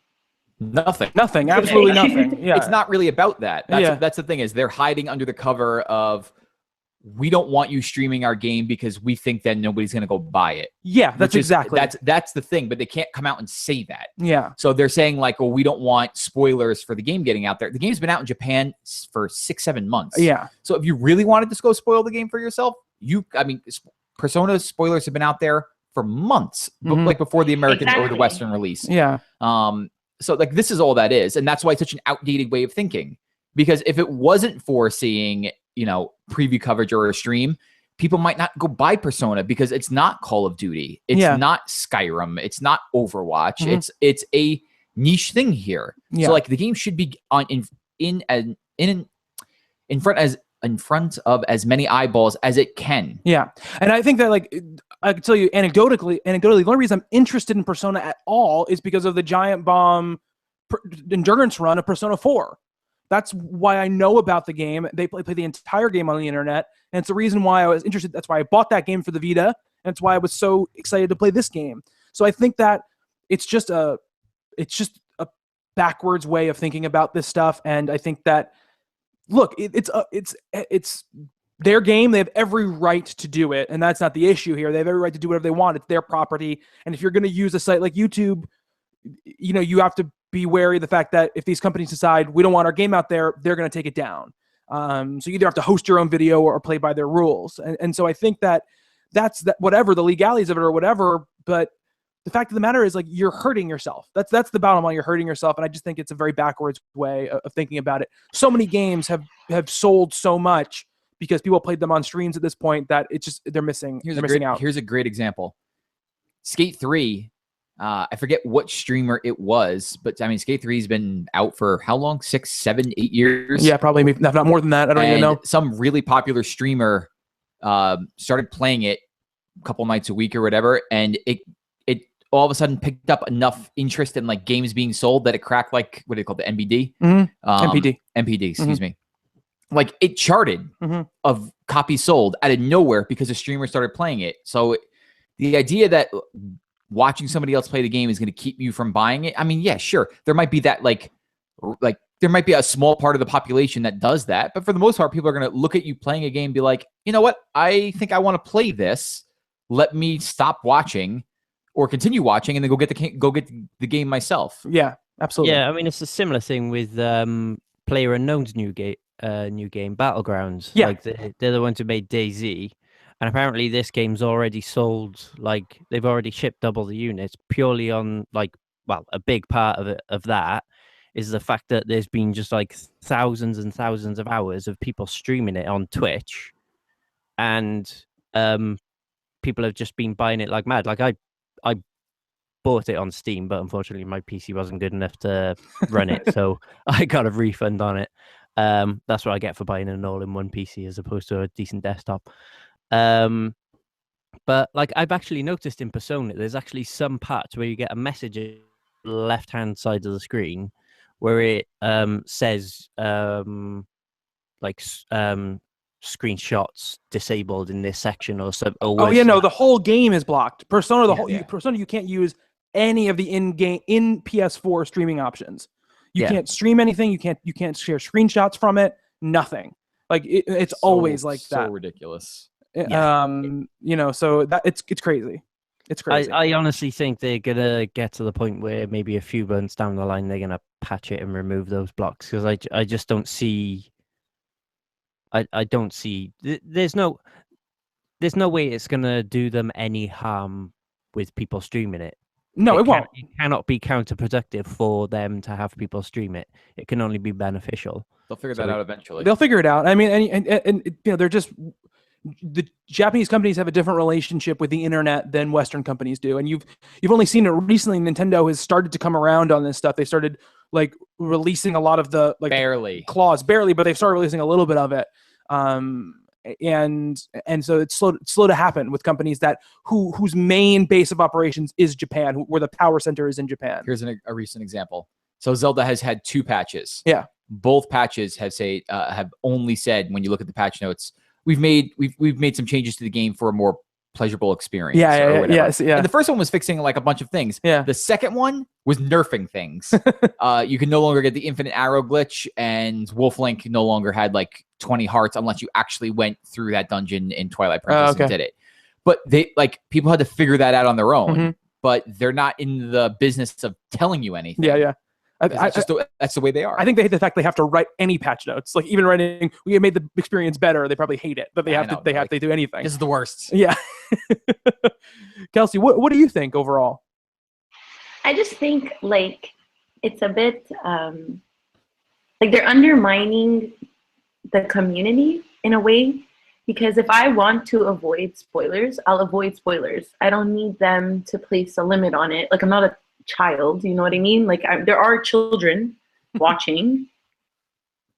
Nothing. Absolutely nothing. Yeah. It's not really about that. That's the thing, is they're hiding under the cover of, we don't want you streaming our game because we think that nobody's going to go buy it. Yeah, that's exactly. That's the thing, but they can't come out and say that. Yeah. So they're saying like, well, we don't want spoilers for the game getting out there. The game's been out in Japan for 6-7 months. Yeah. So if you really wanted to go spoil the game for yourself, Persona spoilers have been out there for months, like before the American or the Western release. Yeah. So like, this is all that is. And that's why it's such an outdated way of thinking, because if it wasn't for seeing, preview coverage or a stream, people might not go buy Persona because it's not Call of Duty. It's not Skyrim. It's not Overwatch. It's a niche thing here. Yeah. So like, the game should be in front of as many eyeballs as it can. Yeah. And I think that, like, I can tell you anecdotally, the only reason I'm interested in Persona at all is because of the Giant Bomb endurance run of Persona 4. That's why I know about the game. They play the entire game on the internet, and it's the reason why I was interested. That's why I bought that game for the Vita, and it's why I was so excited to play this game. So I think that it's just a backwards way of thinking about this stuff, and I think that, look, it's their game. They have every right to do it, and that's not the issue here. They have every right to do whatever they want. It's their property, and if you're going to use a site like YouTube, you have to be wary of the fact that if these companies decide we don't want our game out there, they're going to take it down. So you either have to host your own video or play by their rules. And so I think that that's whatever the legalities of it or whatever. But the fact of the matter is, like, you're hurting yourself. That's the bottom line. You're hurting yourself. And I just think it's a very backwards way of thinking about it. So many games have sold so much because people played them on streams at this point that it's just, they're missing out. Here's a great example. Skate 3. I forget what streamer it was, but I mean, Skate 3 has been out for how long? 6, 7, 8 years? Yeah, probably not more than that. I don't even know. Some really popular streamer started playing it a couple nights a week or whatever, and it all of a sudden picked up enough interest in like games being sold that it cracked, like, what do they call the NBD? NPD, excuse me. Like, it charted of copies sold out of nowhere because a streamer started playing it. So the idea that watching somebody else play the game is going to keep you from buying it. I mean, yeah, sure. There might be that like there might be a small part of the population that does that. But for the most part, people are going to look at you playing a game and be like, you know what? I think I want to play this. Let me stop watching or continue watching and then go get the game myself. Yeah, absolutely. Yeah, I mean, it's a similar thing with PlayerUnknown's new game, Battlegrounds. Yeah. Like they're the ones who made DayZ. And apparently this game's already sold, like, they've already shipped double the units purely on, like, well, a big part of that is the fact that there's been just like thousands and thousands of hours of people streaming it on Twitch, and people have just been buying it like mad. Like, I bought it on Steam, but unfortunately my PC wasn't good enough to run it, so I got a refund on it. That's what I get for buying an all-in-one PC as opposed to a decent desktop. But like, I've actually noticed in Persona, there's actually some parts where you get a message on the left-hand side of the screen where it says screenshots disabled in this section or something. The whole game is blocked. Persona, Persona, you can't use any of the in PS4 streaming options. You can't stream anything. You can't share screenshots from it. Nothing. Like, it's always like that. So ridiculous. So that it's crazy. It's crazy. I honestly think they're gonna get to the point where maybe a few months down the line they're gonna patch it and remove those blocks, because I just don't see. I don't see. There's no way it's gonna do them any harm with people streaming it. No, it won't. It cannot be counterproductive for them to have people stream it. It can only be beneficial. They'll figure that out eventually. They'll figure it out. I mean, and they're just. The Japanese companies have a different relationship with the internet than Western companies do, and you've only seen it recently. Nintendo has started to come around on this stuff. They started like releasing a lot of the like Barely. clause, barely, but they've started releasing a little bit of it. And so it's slow to happen with companies that whose main base of operations is Japan, where the power center is in Japan. Here's a recent example. So Zelda has had 2 patches. Yeah. Both patches have only said, when you look at the patch notes, we've made some changes to the game for a more pleasurable experience. Yes. And the first one was fixing like a bunch of things. Yeah. The second one was nerfing things. You can no longer get the infinite arrow glitch, and Wolf Link no longer had like 20 hearts unless you actually went through that dungeon in Twilight Princess and did it. But people had to figure that out on their own. But they're not in the business of telling you anything. Yeah. That's the way they are. I think they hate the fact they have to write any patch notes. Like even writing, we made the experience better. They probably hate it, but they have to do anything. This is the worst. Yeah. Kelsey, what do you think overall? I just think like it's a bit like they're undermining the community in a way, because if I want to avoid spoilers, I'll avoid spoilers. I don't need them to place a limit on it. Like I'm not a child, you know what I mean? Like there are children watching.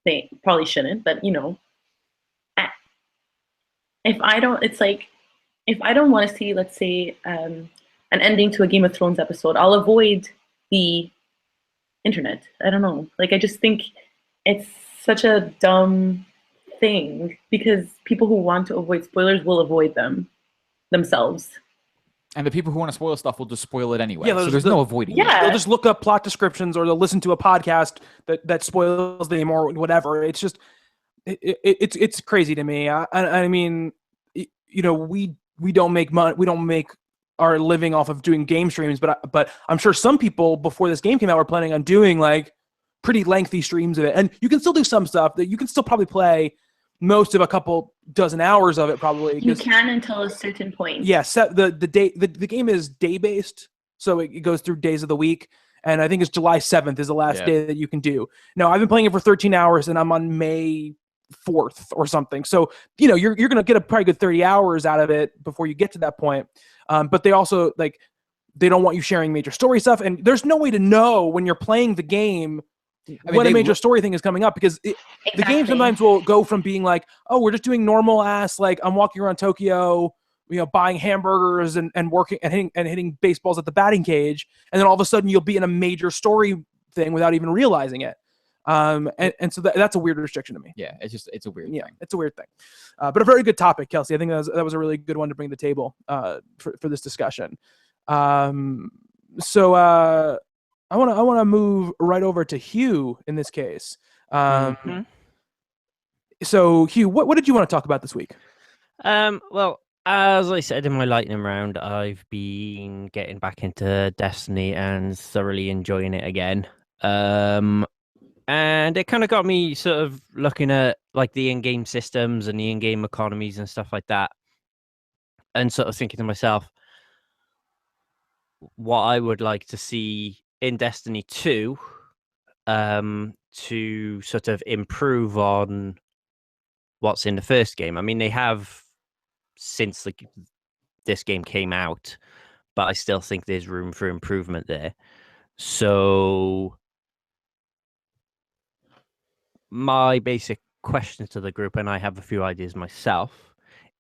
They probably shouldn't, but you know, if I don't want to see, let's say, an ending to a Game of Thrones episode, I'll avoid the internet. I don't know. Like I just think it's such a dumb thing, because people who want to avoid spoilers will avoid them themselves. And the people who want to spoil stuff will just spoil it anyway. Yeah, so there's no avoiding it. They'll just look up plot descriptions, or they'll listen to a podcast that spoils the game or whatever. It's just it's crazy to me. I mean, you know, we don't make money. We don't make our living off of doing game streams, but I'm sure some people before this game came out were planning on doing like pretty lengthy streams of it. And you can still do some stuff that you can still probably play most of a couple dozen hours of it probably. You can until a certain point. Yeah, the game is day based, so it goes through days of the week, and I think it's July 7th is the last day that you can do. Now I've been playing it for 13 hours, and I'm on May 4th or something. So you know you're gonna get a probably good 30 hours out of it before you get to that point. But they also they don't want you sharing major story stuff, and there's no way to know when you're playing the game what a major story thing is coming up, because the game sometimes will go from being like, oh, we're just doing normal ass, like I'm walking around Tokyo, you know, buying hamburgers and working and hitting baseballs at the batting cage, and then all of a sudden you'll be in a major story thing without even realizing it. And so that's a weird restriction to me. Yeah, it's a weird thing. It's a weird thing. But a very good topic, Kelsey. I think that was a really good one to bring to the table for this discussion. So I want to move right over to Hugh in this case. So Hugh, what did you want to talk about this week? Well, as I said in my lightning round, I've been getting back into Destiny and thoroughly enjoying it again. And it kind of got me sort of looking at like the in-game systems and the in-game economies and stuff like that, and sort of thinking to myself, what I would like to see in Destiny 2 to sort of improve on what's in the first game. I mean, they have since this game came out, but I still think there's room for improvement there. So my basic question to the group, and I have a few ideas myself,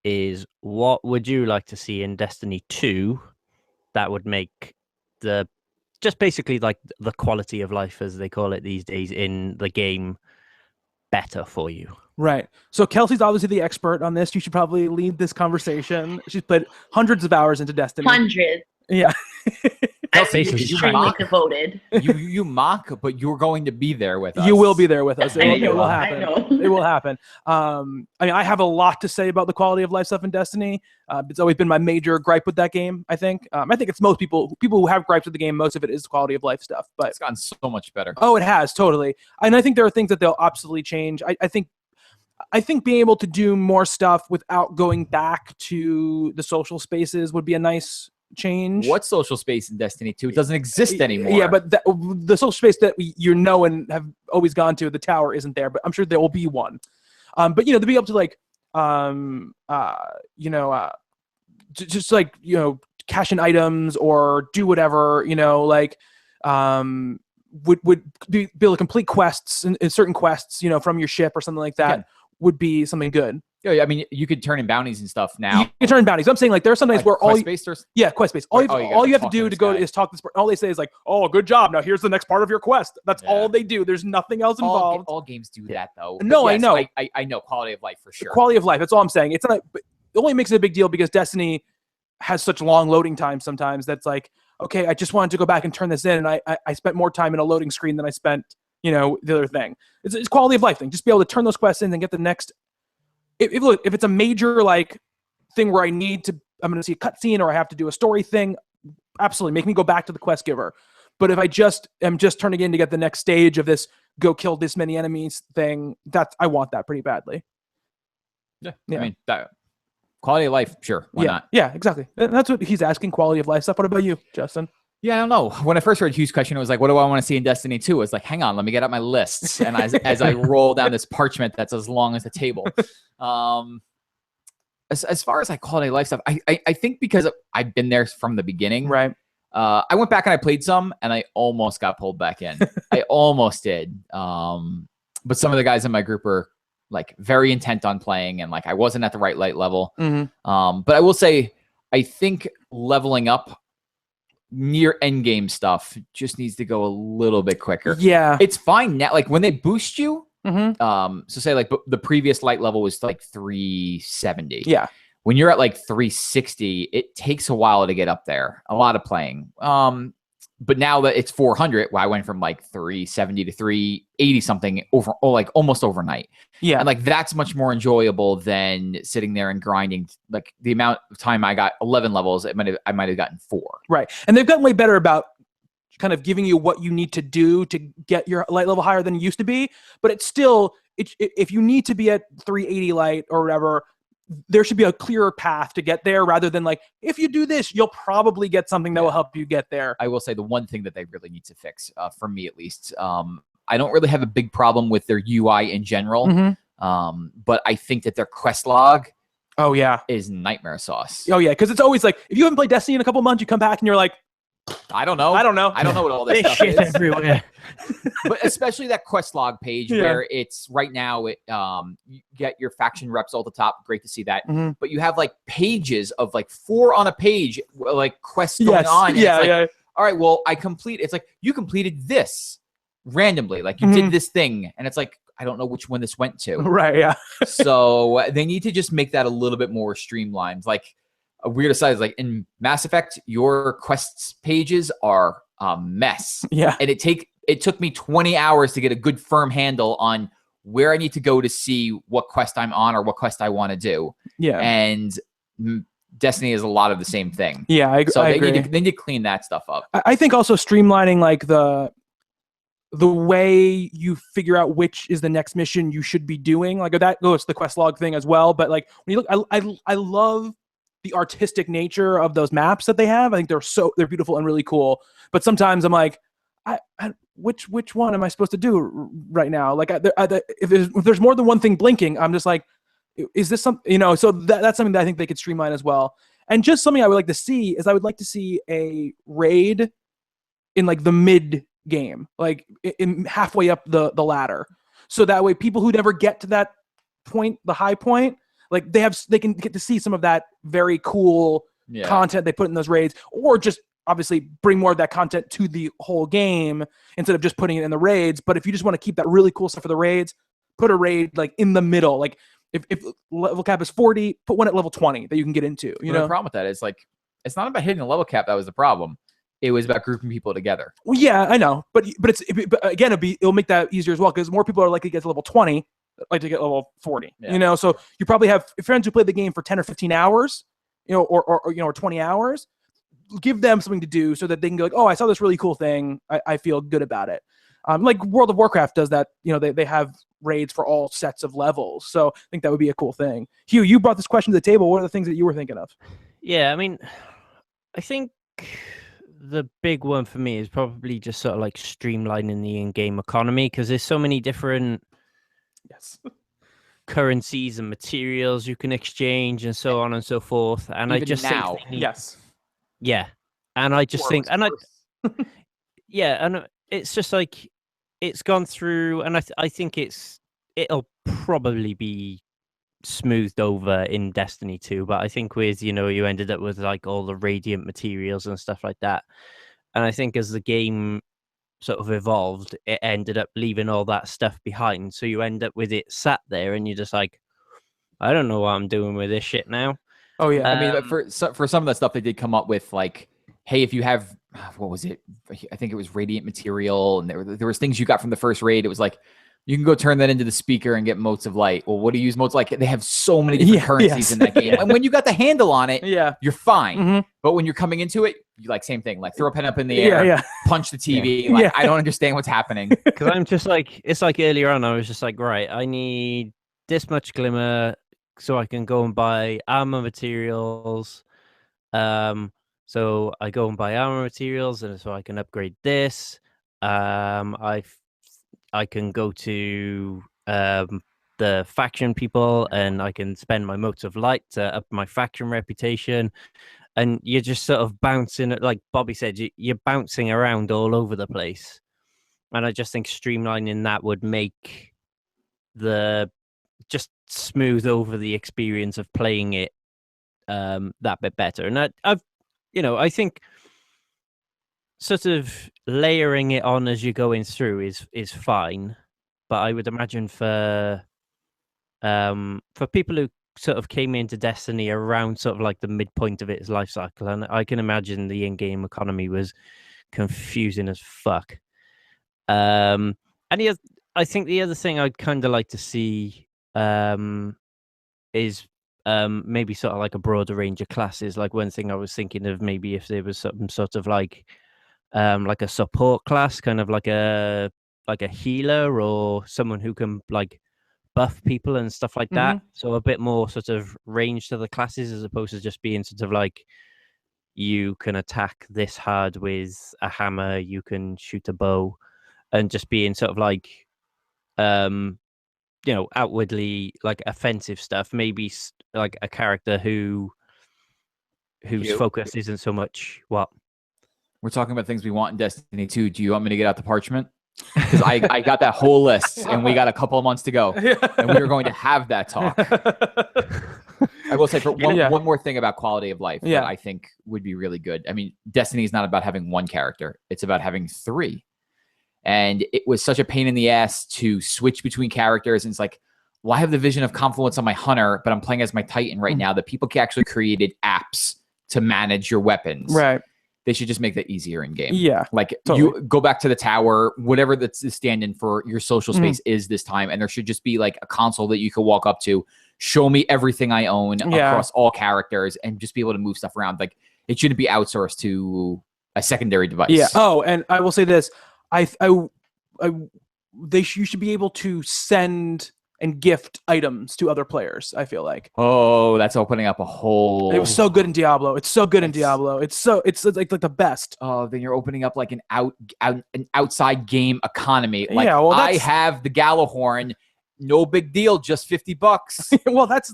is what would you like to see in Destiny 2 that would make just basically like the quality of life, as they call it these days, in the game better for you? Right. So Kelsey's obviously the expert on this. You should probably lead this conversation. She's played hundreds of hours into Destiny. Hundreds. Yeah. I'm extremely devoted. You mock, but you're going to be there with us. You will be there with us. It will happen. I know. It will happen. I mean, I have a lot to say about the quality of life stuff in Destiny. It's always been my major gripe with that game, I think. I think it's most people who have gripes with the game, most of it is quality of life stuff. But it's gotten so much better. Oh, it has, totally. And I think there are things that they'll absolutely change. I think being able to do more stuff without going back to the social spaces would be a nice change. What social space in Destiny 2? It doesn't exist anymore. Yeah, but the social space that and have always gone to, the tower isn't there, but I'm sure there will be one. But to be able to just cash in items or do whatever, would be able to complete quests in certain quests, from your ship or something like that would be something good. Yeah, I mean, you could turn in bounties and stuff now. You can turn in bounties. I'm saying like there are some days where quest-based quest-based. All you have to do to go is talk to this person. All they say is like, oh, good job. Now here's the next part of your quest. That's all they do. There's nothing else involved. All games do that though. No, yes, I know. I know quality of life for sure. Quality of life. That's all I'm saying. It's not. It only makes it a big deal because Destiny has such long loading times sometimes. That's like, okay, I just wanted to go back and turn this in, and I spent more time in a loading screen than I spent, the other thing. It's quality of life thing. Just be able to turn those quests in and get the next. If it's a major like thing where I'm going to see a cutscene or I have to do a story thing, absolutely make me go back to the quest giver. But if I am just turning in to get the next stage of this, go kill this many enemies thing, I want that pretty badly. Yeah. I mean, quality of life, sure. Why not? Yeah, exactly. That's what he's asking, quality of life stuff. What about you, Justin? Yeah, I don't know. When I first heard Hugh's question, it was like, what do I want to see in Destiny 2? I was like, hang on, let me get out my lists. And as I roll down this parchment that's as long as the table. As far as like quality of life stuff, I think because I've been there from the beginning. Right. I went back and I played some and I almost got pulled back in. I almost did. But some of the guys in my group were like very intent on playing and like I wasn't at the right light level. Mm-hmm. But I will say, I think leveling up near end game stuff just needs to go a little bit quicker. Yeah. It's fine now. Like when they boost you, mm-hmm. So say like the previous light level was like 370. Yeah. When you're at like 360, it takes a while to get up there. A lot of playing. But now that it's 400, I went from like 370 to 380 something almost overnight. Yeah. And like that's much more enjoyable than sitting there and grinding. Like the amount of time I got 11 levels, I might have gotten 4. Right. And they've gotten way better about kind of giving you what you need to do to get your light level higher than it used to be. But it's still, if you need to be at 380 light or whatever, there should be a clearer path to get there rather than like, if you do this, you'll probably get something that will help you get there. I will say the one thing that they really need to fix, for me at least, I don't really have a big problem with their UI in general, mm-hmm. But I think that their quest log is nightmare sauce. Oh, yeah, because it's always like, if you haven't played Destiny in a couple months, you come back and you're like, I don't know. I don't know what all this stuff shit is. everywhere. But especially that quest log page where it's right now, you get your faction reps all at the top. Great to see that. Mm-hmm. But you have like pages of like 4 on a page, like quests going on. Yeah. All right, well, it's like you completed this randomly. Like you did this thing. And it's like, I don't know which one this went to. Right, yeah. So they need to just make that a little bit more streamlined. Like, a weird aside is like in Mass Effect, your quests pages are a mess. Yeah. And it took me 20 hours to get a good firm handle on where I need to go to see what quest I'm on or what quest I want to do. Yeah. And Destiny is a lot of the same thing. Yeah, I agree. They need to clean that stuff up. I think also streamlining like the way you figure out which is the next mission you should be doing. Like that goes to the quest log thing as well. But like when you look, I love the artistic nature of those maps that they have. I think they're beautiful and really cool. But sometimes I'm like, which one am I supposed to do right now? Like if there's more than one thing blinking, I'm just like, is this something, so that's something that I think they could streamline as well. And just something I would like to see is I would like to see a raid in like the mid game, like in halfway up the ladder. So that way people who never get to that point, the high point, like they can get to see some of that very cool content they put in those raids, or just obviously bring more of that content to the whole game instead of just putting it in the raids. But if you just want to keep that really cool stuff for the raids, put a raid like in the middle. Like if level cap is 40, put one at level 20 that you can get into. The problem with that is like, it's not about hitting a level cap that was the problem. It was about grouping people together. Well, yeah, I know, but again, it'll make that easier as well because more people are likely to get to level 20. Like to get level 40, so you probably have friends who played the game for 10 or 15 hours, or 20 hours. Give them something to do so that they can go like, oh, I saw this really cool thing. I feel good about it. Like World of Warcraft does that. They have raids for all sets of levels. So I think that would be a cool thing. Hugh, you brought this question to the table. What are the things that you were thinking of? Yeah, I mean, I think the big one for me is probably just sort of like streamlining the in-game economy because there's so many different currencies and materials you can exchange and so on and so forth. And even I just now, think and I just think, and it's just like it's gone through, and I think it'll probably be smoothed over in Destiny 2, but I think with you ended up with like all the radiant materials and stuff like that, and I think as the game sort of evolved, it ended up leaving all that stuff behind, so you end up with it sat there and you're just like, I don't know what I'm doing with this shit now. Oh yeah. I mean, for some of that stuff, they did come up with like, hey, if you have, what was it? I think it was radiant material, and there was things you got from the first raid. It was like, you can go turn that into the speaker and get motes of light. Well, what do you use motes of light? They have so many different currencies in that game. And when you got the handle on it, you're fine. Mm-hmm. But when you're coming into it, you like same thing, like throw a pen up in the air, punch the TV. Like, I don't understand what's happening. Because I'm just like, it's like earlier on, I was just like, right, I need this much glimmer so I can go and buy armor materials. So I go and buy armor materials, and so I can upgrade this. I can go to the faction people, and I can spend my motes of light to up my faction reputation. And you're just sort of bouncing, like Bobby said, you're bouncing around all over the place. And I just think streamlining that would make just smooth over the experience of playing it that bit better. And I think sort of layering it on as you're going through is fine, but I would imagine for people who sort of came into Destiny around sort of like the midpoint of its life cycle, and I can imagine the in-game economy was confusing as fuck. And I think the other thing I'd kind of like to see is maybe sort of like a broader range of classes. Like one thing I was thinking of, maybe if there was some sort of like a support class, kind of like a healer or someone who can like buff people and stuff like that. So a bit more sort of range to the classes, as opposed to just being sort of like, you can attack this hard with a hammer, you can shoot a bow, and just being sort of like outwardly like offensive stuff. Maybe like a character whose focus isn't so much what we're talking about things we want in Destiny 2. Do you want me to get out the parchment? Because I got that whole list, and we got a couple of months to go, and we are going to have that talk. I will say for one more thing about quality of life that I think would be really good. I mean, Destiny is not about having one character. It's about having 3. And it was such a pain in the ass to switch between characters. And it's like, well, I have the vision of Confluence on my Hunter, but I'm playing as my Titan right now. That people actually created apps to manage your weapons. Right. They should just make that easier in game. Yeah. Like you go back to the tower, whatever that's the stand-in for your social space is this time. And there should just be like a console that you could walk up to, show me everything I own across all characters, and just be able to move stuff around. Like it shouldn't be outsourced to a secondary device. Yeah. Oh, and I will say this. You should be able to send and gift items to other players, I feel like. Oh, that's opening up a whole... It was so good in Diablo. It's so good in Diablo. It's like the best. Oh, then you're opening up like an outside game economy. Like, yeah, well, I have the Gallahorn. No big deal, just $50. Well, that's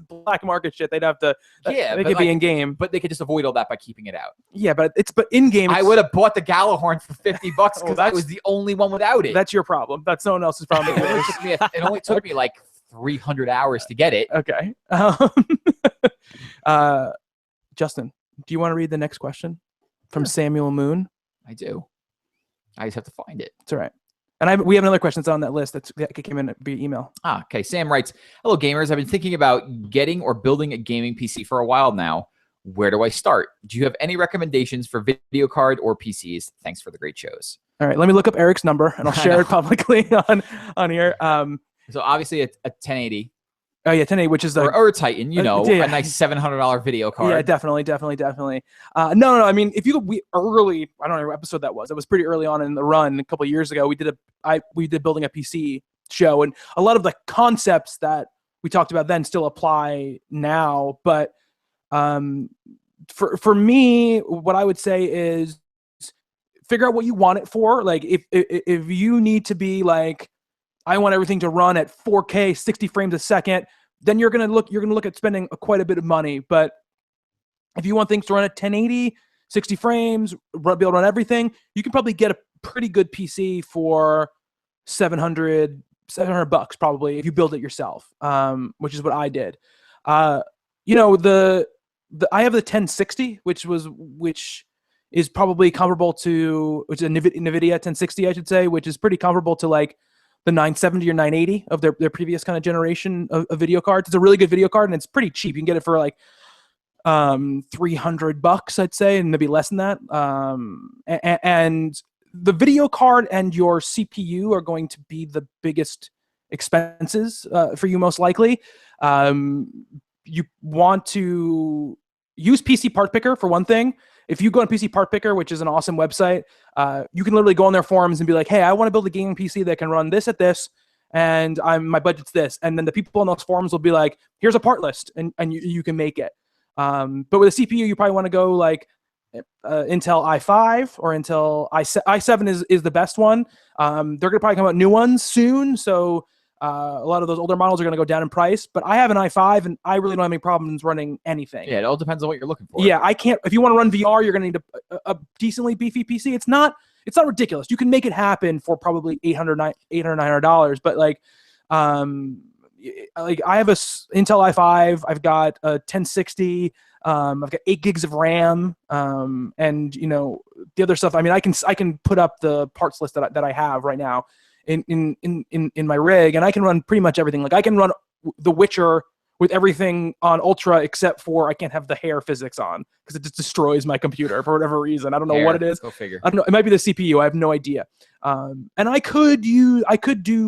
black market shit. They'd have to. They could be in game, but they could just avoid all that by keeping it out. Yeah, but in game. I would have bought the Gallahorn for $50 because I was the only one without it. That's your problem. That's someone else's problem. It only took me like 300 hours to get it. Okay. Justin, do you want to read the next question from Samuel Moon? I do. I just have to find it. It's all right. And we have another question that's on that list that came in via email. Okay. Sam writes, hello, gamers. I've been thinking about getting or building a gaming PC for a while now. Where do I start? Do you have any recommendations for video card or PCs? Thanks for the great shows. All right. Let me look up Eric's number, and I'll share it publicly on here. So obviously a 1080. Oh, yeah, 1080, which is or a Titan, a nice $700 video card. Yeah, definitely. No. I mean, if you look, early, I don't know what episode that was. It was pretty early on in the run a couple of years ago. We did building a PC show, and a lot of the concepts that we talked about then still apply now. But for me, what I would say is figure out what you want it for. Like if you need to be like, I want everything to run at 4K, 60 frames a second, then you're gonna look at spending quite a bit of money. But if you want things to run at 1080, 60 frames, be able to run everything, you can probably get a pretty good PC for $700 probably if you build it yourself, which is what I did. You know, I have the 1060, which is probably comparable to, which is a NVIDIA 1060, I should say, which is pretty comparable to like the 970 or 980 of their previous kind of generation of video cards. It's a really good video card, and it's pretty cheap. You can get it for like $300, I'd say, and maybe less than that. And the video card and your CPU are going to be the biggest expenses for you, most likely. You want to use PC Part Picker for one thing. If you go on PC Part Picker, which is an awesome website, you can literally go on their forums and be like, hey, I want to build a gaming PC that can run this at this, and my budget's this. And then the people on those forums will be like, here's a part list, and you can make it. But with a CPU, you probably want to go like Intel i5 or Intel i7 is the best one. They're going to probably come out new ones soon, so a lot of those older models are going to go down in price. But I have an i5, and I really don't have any problems running anything. Yeah, it all depends on what you're looking for. Yeah, I can't. If you want to run VR, you're going to need a decently beefy PC. It's not ridiculous. You can make it happen for probably $800-900. But like I have a Intel i5. I've got a 1060. I've got 8 gigs of RAM. And you know the other stuff. I mean, I can put up the parts list that I have right now in my rig, and I can run pretty much everything. Like I can run The Witcher with everything on ultra, except for I can't have the hair physics on because it just destroys my computer for whatever reason. I don't know what it is. Go figure. I don't know. It might be the CPU. I have no idea. And I could do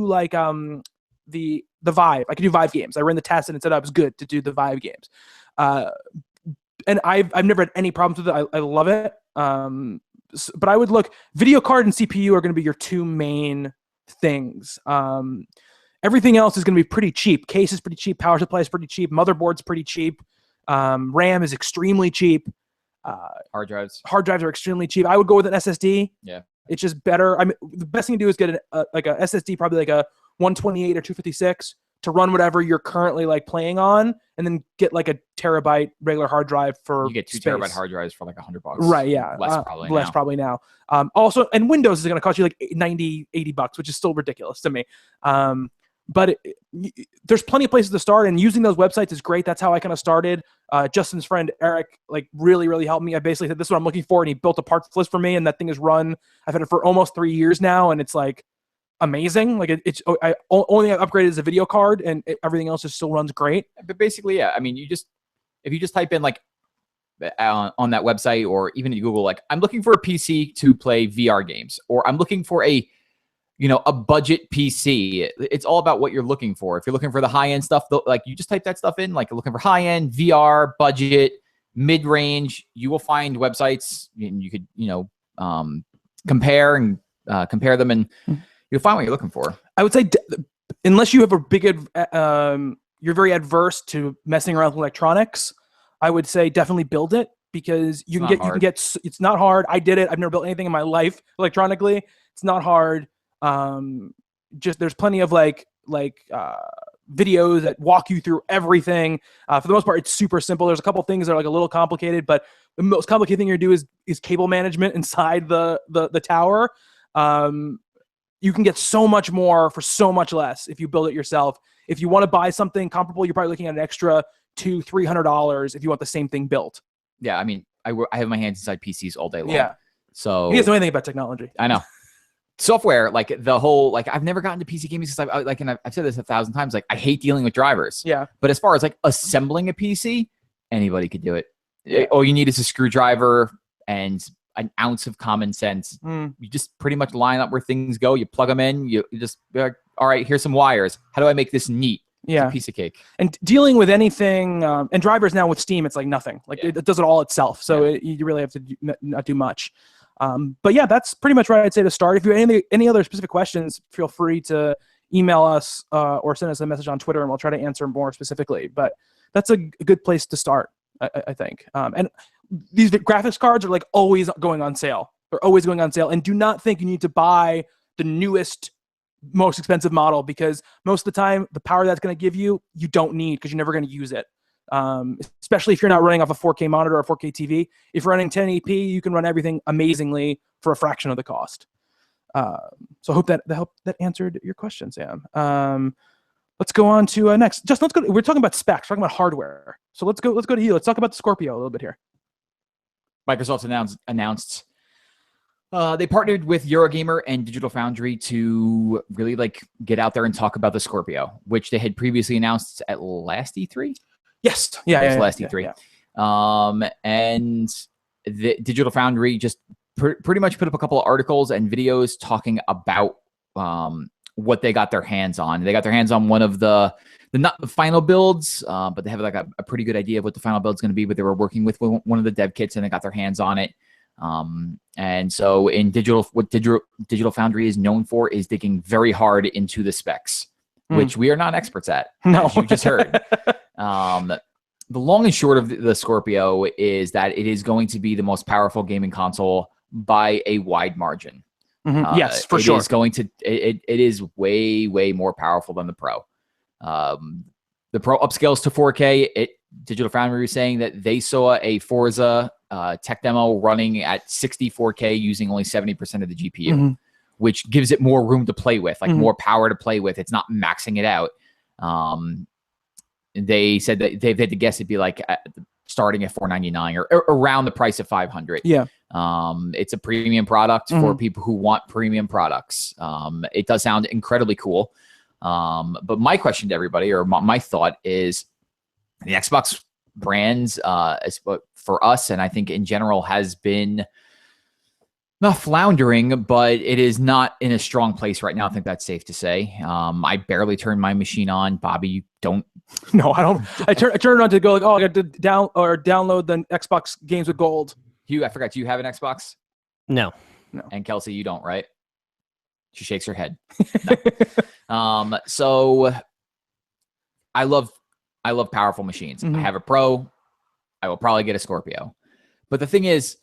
like the Vive. I could do Vive games. I ran the test and it said I was good to do the Vive games. And I've never had any problems with it. I love it. But I would look, video card and CPU are going to be your two main things. Everything else is going to be pretty cheap. Case is pretty cheap. Power supply is pretty cheap. Motherboard's pretty cheap. RAM is extremely cheap. Hard drives are extremely cheap. I would go with an SSD. Yeah, it's just better. I mean, the best thing to do is get like a SSD, probably like a 128 or 256 to run whatever you're currently like playing on, and then get like a terabyte regular hard drive for you get 2 space. terabyte hard drives for like $100. Right, yeah. Less probably now. Also, and Windows is going to cost you like $90-80, which is still ridiculous to me. But there's plenty of places to start, and using those websites is great. That's how I kind of started. Justin's friend Eric like really helped me. I basically said, this is what I'm looking for, and he built a parts list for me, and that thing is run. I've had it for almost 3 years now, and it's like amazing. Like I only upgraded as a video card, and everything else just still runs great. But basically, yeah. I mean, if you just type in like on that website, or even in Google, like I'm looking for a PC to play VR games, or I'm looking for a budget PC. It's all about what you're looking for. If you're looking for the high end stuff, like you just type that stuff in, like looking for high end VR, budget, mid range, you will find websites, and you could compare them, and you'll find what you're looking for. I would say, unless you have a big, you're very adverse to messing around with electronics, I would say definitely build it, because you can get. It's not hard. I did it. I've never built anything in my life electronically. It's not hard. Just there's plenty of like videos that walk you through everything. For the most part, it's super simple. There's a couple things that are like a little complicated, but the most complicated thing you do is cable management inside the tower. You can get so much more for so much less if you build it yourself. If you want to buy something comparable, you're probably looking at an extra $200-300 if you want the same thing built. Yeah, I mean, I have my hands inside PCs all day long. Yeah, so he doesn't know anything about technology. I know. Software, like the whole, like I've never gotten to PC gaming since I've said this 1,000 times. Like I hate dealing with drivers. Yeah. But as far as like assembling a PC, anybody could do it. All you need is a screwdriver and an ounce of common sense. You just pretty much line up where things go. You plug them in. You just be like, all right, here's some wires. How do I make this neat? Yeah. It's a piece of cake. And dealing with anything, and drivers now with Steam, it's like nothing. Like it does it all itself. So you really have to not do much. But yeah, that's pretty much what I'd say to start. If you have any other specific questions, feel free to email us or send us a message on Twitter, and we'll try to answer more specifically. But that's a good place to start, I think. And these graphics cards are like always going on sale. They're always going on sale. And do not think you need to buy the newest, most expensive model, because most of the time, the power that's going to give you, you don't need, because you're never going to use it. Especially if you're not running off a 4K monitor or 4K TV. If you're running 1080p, you can run everything amazingly for a fraction of the cost. So I hope that answered your question, Sam. Let's go on to next. Just let's go. We're talking about specs, talking about hardware. So let's go to you. Let's talk about the Scorpio a little bit here. Microsoft announced they partnered with Eurogamer and Digital Foundry to really get out there and talk about the Scorpio, which they had previously announced at last E3. Yes. Last E3. Yeah. And the Digital Foundry just pretty much put up a couple of articles and videos talking about what they got their hands on. They got their hands on one of the not the final builds, but they have a pretty good idea of what the final build is going to be. But they were working with one of the dev kits and they got their hands on it. And so what Digital Foundry is known for is digging very hard into the specs, which we are not experts at. No, as you just heard. The long and short of the Scorpio is that it is going to be the most powerful gaming console by a wide margin. Yes, for sure. It is way more powerful than the Pro. The Pro upscales to 4K. Digital Foundry was saying that they saw a Forza tech demo running at 64K using only 70% of the GPU, which gives it more room to play with, more power to play with. It's not maxing it out. They said that they've had to guess it'd be starting at $499 or around the price of $500. Yeah. It's a premium product for people who want premium products. It does sound incredibly cool. But my question to everybody, or my thought is, the Xbox brands, for us, and I think in general, has been not floundering, but it is not in a strong place right now. I think that's safe to say. I barely turn my machine on. Bobby, you don't? No, I don't. I turn it on to go I got to download the Xbox games with gold. Hugh, I forgot. Do you have an Xbox? No. And Kelsey, you don't, right? She shakes her head. No. So I love powerful machines. I have a Pro. I will probably get a Scorpio. But the thing is,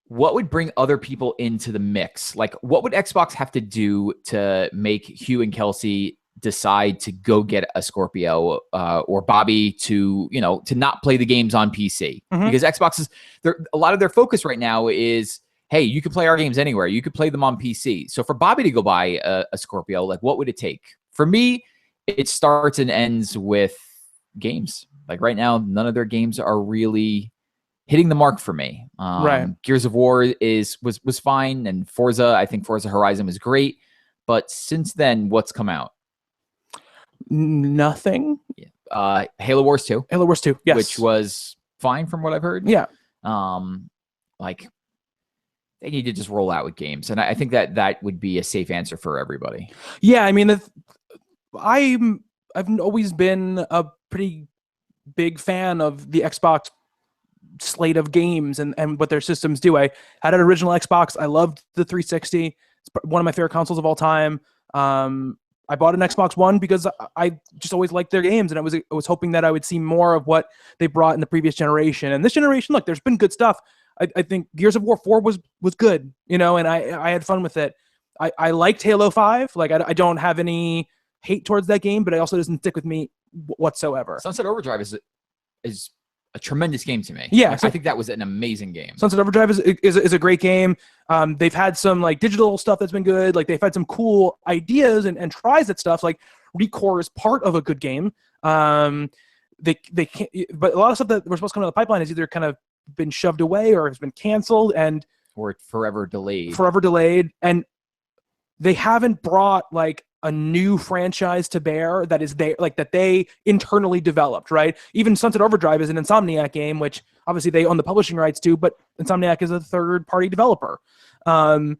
what would bring other people into the mix? What would Xbox have to do to make Hugh and Kelsey decide to go get a Scorpio, or Bobby to not play the games on PC? Because Xbox is a lot of their focus right now is, hey, you can play our games anywhere. You could play them on PC. So for Bobby to go buy a Scorpio, what would it take? For me, it starts and ends with games. Right now, none of their games are really hitting the mark for me. Right. Gears of War was fine, and Forza, I think Forza Horizon was great. But since then, what's come out? Nothing. Halo Wars 2. Halo Wars 2, yes. Which was fine from what I've heard. Yeah. They need to just roll out with games. And I think that would be a safe answer for everybody. Yeah, I mean, I've always been a pretty big fan of the Xbox slate of games and what their systems do. I had an original Xbox. I loved the 360. It's one of my favorite consoles of all time. I bought an Xbox One because I just always liked their games, and I was hoping that I would see more of what they brought in the previous generation. And this generation, look, there's been good stuff. I think Gears of War 4 was good, and I had fun with it. I liked Halo 5. I don't have any hate towards that game, but it also doesn't stick with me whatsoever. Sunset Overdrive is a tremendous game to me. Yeah, I think that was an amazing game. Sunset Overdrive is a great game. They've had some digital stuff that's been good. They've had some cool ideas and tries at stuff. Recore is part of a good game. They can't, but a lot of stuff that was supposed to come out of the pipeline is either kind of been shoved away or has been canceled or forever delayed. And they haven't brought a new franchise to bear that is that they internally developed, right? Even Sunset Overdrive is an Insomniac game, which obviously they own the publishing rights to, but Insomniac is a third-party developer. And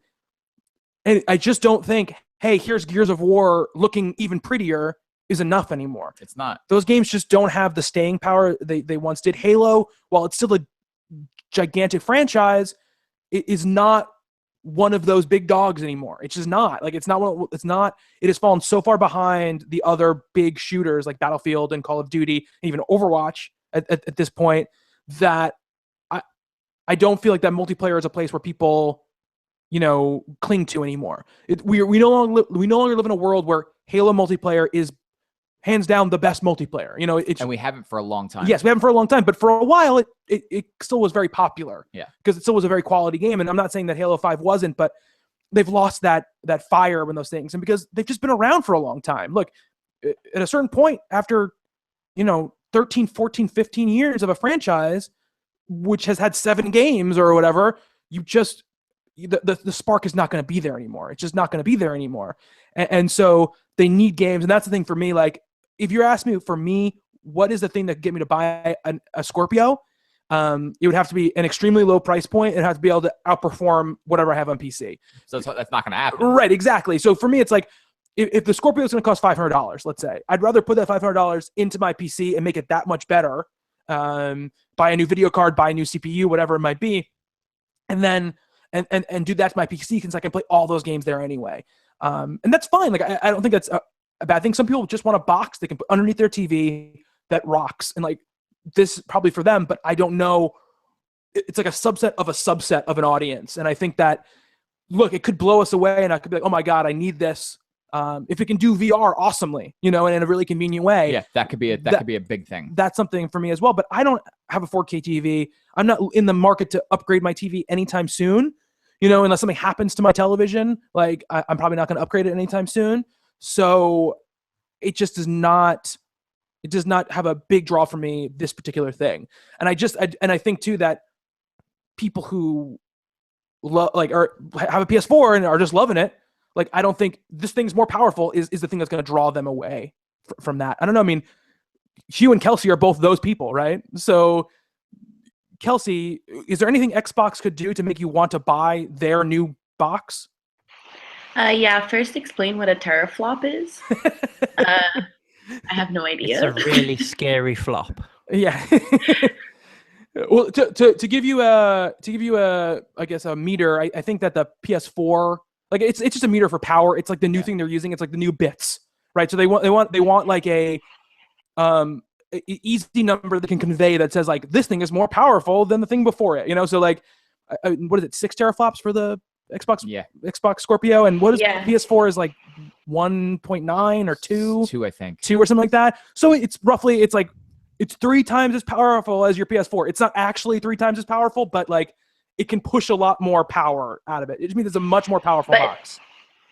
I just don't think, hey, here's Gears of War looking even prettier is enough anymore. It's not. Those games just don't have the staying power they once did. Halo, while it's still a gigantic franchise, it is not one of those big dogs anymore. It's just not. It's not. It has fallen so far behind the other big shooters like Battlefield and Call of Duty, and even Overwatch at this point, that I don't feel like that multiplayer is a place where people, cling to anymore. We no longer live in a world where Halo multiplayer is hands down the best multiplayer. And we haven't for a long time. Yes, we haven't for a long time, but for a while it still was very popular. Yeah, because it still was a very quality game. And I'm not saying that Halo 5 wasn't, but they've lost that fire when those things, and because they've just been around for a long time. Look, at a certain point, after 13, 14, 15 years of a franchise, which has had 7 games or whatever, the spark is not going to be there anymore. It's just not going to be there anymore. And so they need games. And that's the thing for me. Like, if you're asking me, for me, what is the thing that could get me to buy a Scorpio? It would have to be an extremely low price point. It has to be able to outperform whatever I have on PC. So that's not going to happen. Right, exactly. So for me, it's like, if the Scorpio is going to cost $500, let's say, I'd rather put that $500 into my PC and make it that much better. Buy a new video card, buy a new CPU, whatever it might be, and then and do that to my PC, because I can play all those games there anyway. And that's fine. Like, I don't think that's a bad thing. Some people just want a box they can put underneath their TV that rocks, and like, this is probably for them, but I don't know. It's like a subset of an audience. And I think that, look, it could blow us away, and I could be like, oh my God, I need this. If it can do VR awesomely, and in a really convenient way. Yeah, that could be a big thing. That's something for me as well. But I don't have a 4K TV. I'm not in the market to upgrade my TV anytime soon, unless something happens to my television. Like, I'm probably not going to upgrade it anytime soon. So it just does not have a big draw for me, this particular thing. And I think too that people who or have a PS4 and are just loving it, like, I don't think this thing's more powerful is the thing that's going to draw them away from that. I don't know. I mean, Hugh and Kelsey are both those people, right? So, Kelsey, is there anything Xbox could do to make you want to buy their new box? Yeah, first explain what a teraflop is. I have no idea. It's a really scary flop. Yeah. Well, to give you a I guess a meter, I think that the PS4, like, it's just a meter for power. It's like the new thing they're using. It's like the new bits, right? So they want like a easy number that can convey that says, like, this thing is more powerful than the thing before it. So, like, what is it, 6 teraflops for the Xbox? Yeah, XBOX Scorpio. And what is PS4 is like 1.9 or 2, I think 2 or something like that. So it's 3 times as powerful as your PS4. It's not actually 3 times as powerful, but like, it can push a lot more power out of it. It just means it's a much more powerful box.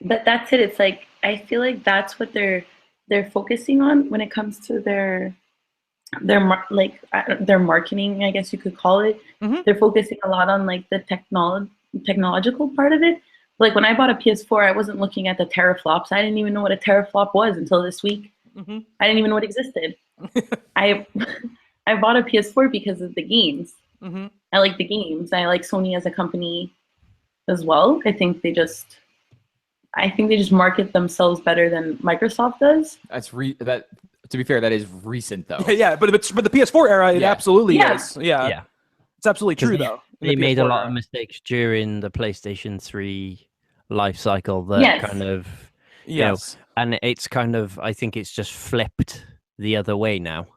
But that's it. It's like, I feel like that's what they're focusing on when it comes to their marketing, I guess you could call it. Mm-hmm. They're focusing a lot on like the technological part of it. Like, when I bought a PS4, I wasn't looking at the teraflops. I didn't even know what a teraflop was until this week. Mm-hmm. I didn't even know it existed. I bought a PS4 because of the games. Mm-hmm. I like the games. I like Sony as a company as well. I think they just market themselves better than Microsoft does. To be fair, that is recent though. Yeah, but the PS4 era, it absolutely is. Yeah. It's absolutely true though. They made a lot of mistakes during the PlayStation 3 life cycle that kind of, and it's kind of, I think it's just flipped the other way now.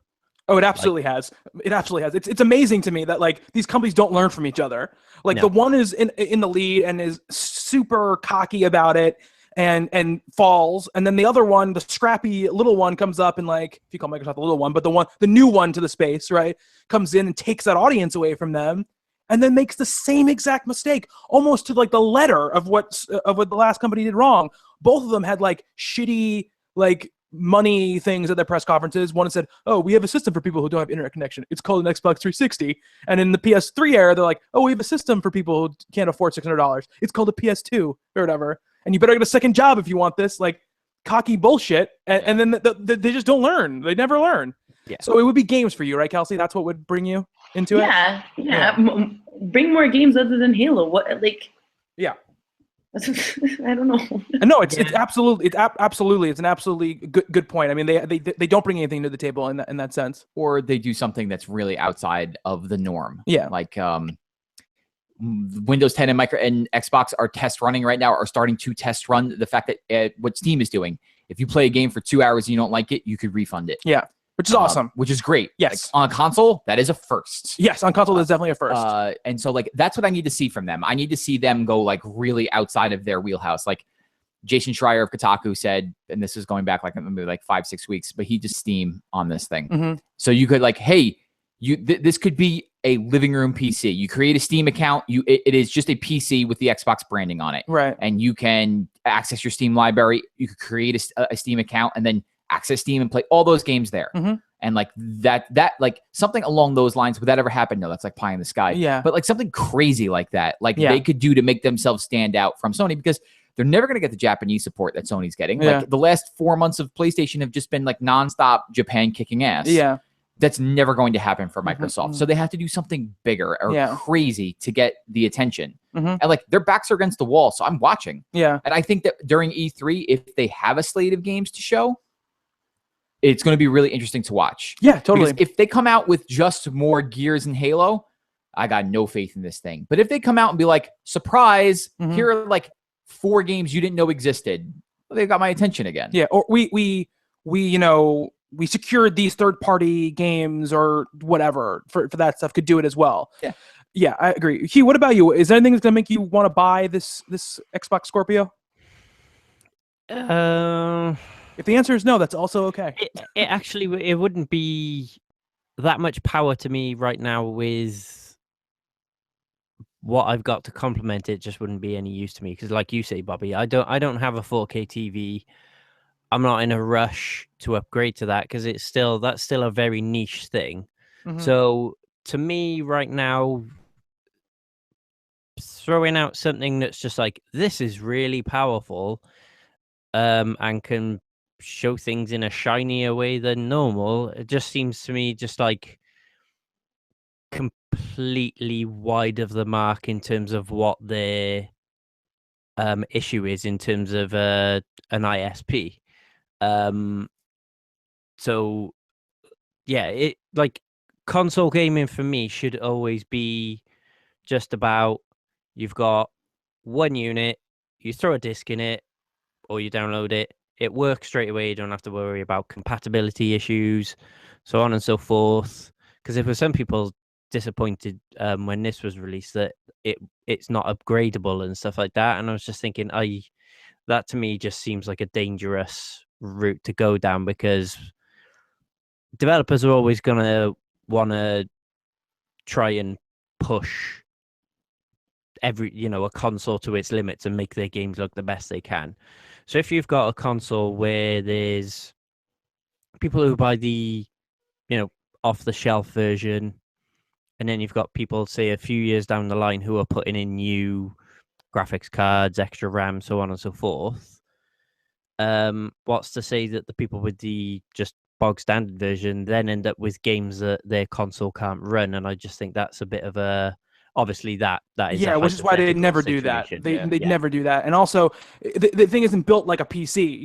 Oh, it absolutely has. It absolutely has. It's amazing to me that, like, these companies don't learn from each other. Like, the one is in the lead and is super cocky about it and falls, and then the other one, the scrappy little one, comes up and, like, if you call Microsoft the little one, but the new one to the space, right, comes in and takes that audience away from them, and then makes the same exact mistake, almost to like the letter of what the last company did wrong. Both of them had like shitty, like, money things at their press conferences. One said, oh, we have a system for people who don't have internet connection. It's called an Xbox 360. And in the PS3 era, they're like, oh, we have a system for people who can't afford $600. It's called a PS2 or whatever. And you better get a second job if you want this, like, cocky bullshit. And then they just don't learn. They never learn. Yeah. So it would be games for you, right, Kelsey? That's what would bring you into it? Yeah. Bring more games other than Halo. What, like... Yeah. I don't know. No, it's absolutely it's an absolutely good point. I mean, they don't bring anything to the table in that sense, or they do something that's really outside of the norm. Yeah, like Windows 10 and Xbox are running right now, are starting to test run the fact that what Steam is doing. If you play a game for 2 hours and you don't like it, you could refund it. Yeah. Which is awesome. Which is great. Yes. Like, on a console, that is a first. Yes, on console, that's definitely a first. And so, like, that's what I need to see from them. I need to see them go, like, really outside of their wheelhouse. Like, Jason Schreier of Kotaku said, and this is going back like maybe like 5-6 weeks, but he did Steam on this thing. Mm-hmm. So you could like, hey, this could be a living room PC. You create a Steam account. It is just a PC with the Xbox branding on it. Right. And you can access your Steam library. You could create a Steam account and then access Steam and play all those games there. Mm-hmm. And like that like something along those lines. Would that ever happen? No, that's like pie in the sky. Yeah. But like something crazy like that, like they could do to make themselves stand out from Sony, because they're never going to get the Japanese support that Sony's getting. Yeah. Like the last 4 months of PlayStation have just been like nonstop Japan kicking ass. Yeah. That's never going to happen for Microsoft. Mm-hmm. So they have to do something bigger or crazy to get the attention. Mm-hmm. And like their backs are against the wall. So I'm watching. Yeah. And I think that during E3, if they have a slate of games to show, it's going to be really interesting to watch. Yeah, totally. Because if they come out with just more Gears and Halo, I got no faith in this thing. But if they come out and be like, surprise, here are like 4 games you didn't know existed, well, they've got my attention again. Yeah, or we secured these third-party games or whatever for that stuff, could do it as well. Yeah, I agree. Hugh, what about you? Is there anything that's gonna make you want to buy this Xbox Scorpio? If the answer is no, that's also okay. It wouldn't be that much power to me right now with what I've got to complement it. Just wouldn't be any use to me, because like you say, Bobby, I don't have a 4K TV. I'm not in a rush to upgrade to that, because that's still a very niche thing. Mm-hmm. So to me right now, throwing out something that's just like, this is really powerful, and can show things in a shinier way than normal, it just seems to me just like completely wide of the mark in terms of what their issue is in terms of an ISP. So yeah, it like console gaming for me should always be just about, you've got one unit, you throw a disc in it or you download it, it works straight away, you don't have to worry about compatibility issues, so on and so forth. Because if some people disappointed when this was released that it's not upgradable and stuff like that, and I was just thinking, that to me just seems like a dangerous route to go down, because developers are always going to want to try and push a console to its limits and make their games look the best they can. So if you've got a console where there's people who buy the off the shelf version, and then you've got people, say, a few years down the line who are putting in new graphics cards, extra RAM, so on and so forth, what's to say that the people with the just bog standard version then end up with games that their console can't run? And I just think that's a bit of a, obviously that is which is why they never do that. They'd never do that. And also, the thing isn't built like a PC.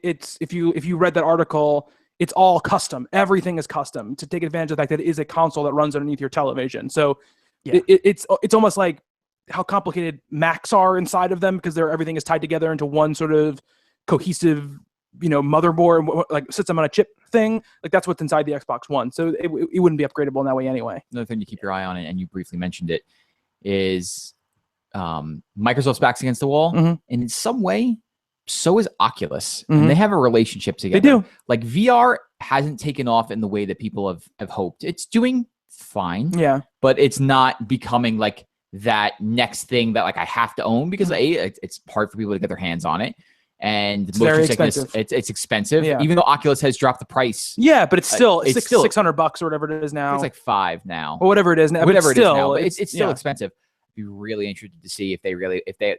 It's if you read that article, it's all custom. Everything is custom to take advantage of the fact that it is a console that runs underneath your television. So it's almost like how complicated Macs are inside of them, because everything is tied together into one sort of cohesive, motherboard, like system on a chip thing. Like that's what's inside the Xbox One. So it wouldn't be upgradable in that way anyway. Another thing to keep your eye on, and you briefly mentioned it, is Microsoft's back's against the wall. Mm-hmm. And in some way, so is Oculus. Mm-hmm. And they have a relationship together. They do. Like VR hasn't taken off in the way that people have hoped. It's doing fine. Yeah. But it's not becoming like that next thing that like I have to own, because it's hard for people to get their hands on it. And it's very expensive. It's expensive. Yeah. Even though Oculus has dropped the price. Yeah, but it's still $600 or whatever it is now. It's like $5 now. Or whatever it is now. Whatever it is now. But it's still expensive. I'd be really interested to see if they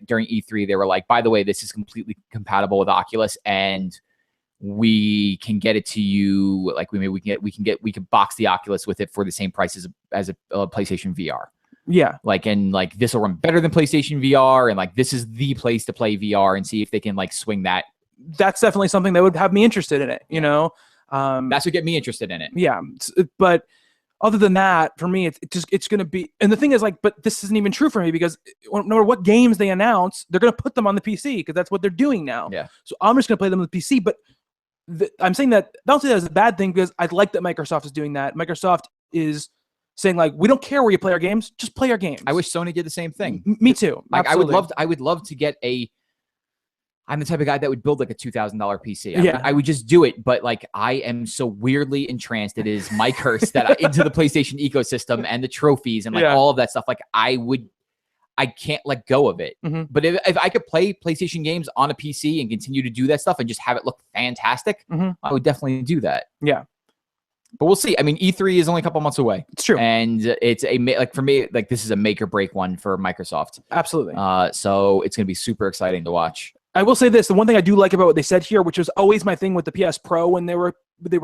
during E3 they were like, by the way, this is completely compatible with Oculus, and we can get it to you. Like we can box the Oculus with it for the same price as a PlayStation VR. Yeah. Like this will run better than PlayStation VR, and like this is the place to play VR, and see if they can like swing that. That's definitely something that would have me interested in it, That's what get me interested in it. Yeah. But other than that, for me, it's going to be, and the thing is like, but this isn't even true for me, because no matter what games they announce, they're going to put them on the PC, because that's what they're doing now. Yeah. So I'm just going to play them on the PC, but I'm saying that, don't say that as a bad thing, because I like that Microsoft is doing that. Microsoft is saying like, we don't care where you play our games, just play our games. I wish Sony did the same thing. Me too. Like Absolutely. I would love to get a I'm the type of guy that would build like a $2,000 PC. I would just do it. But like, I am so weirdly entranced. It is my curse that into the PlayStation ecosystem and the trophies and like all of that stuff. Like I can't let go of it. But if I could play PlayStation games on a PC and continue to do that stuff and just have it look fantastic, I would definitely do that. Yeah. But we'll see. I mean, E3 is only a couple months away. It's true. And it's like for me, like this is a make or break one for Microsoft. Absolutely. So it's going to be super exciting to watch. I will say this: the one thing I do like about what they said here, which was always my thing with the PS Pro when they were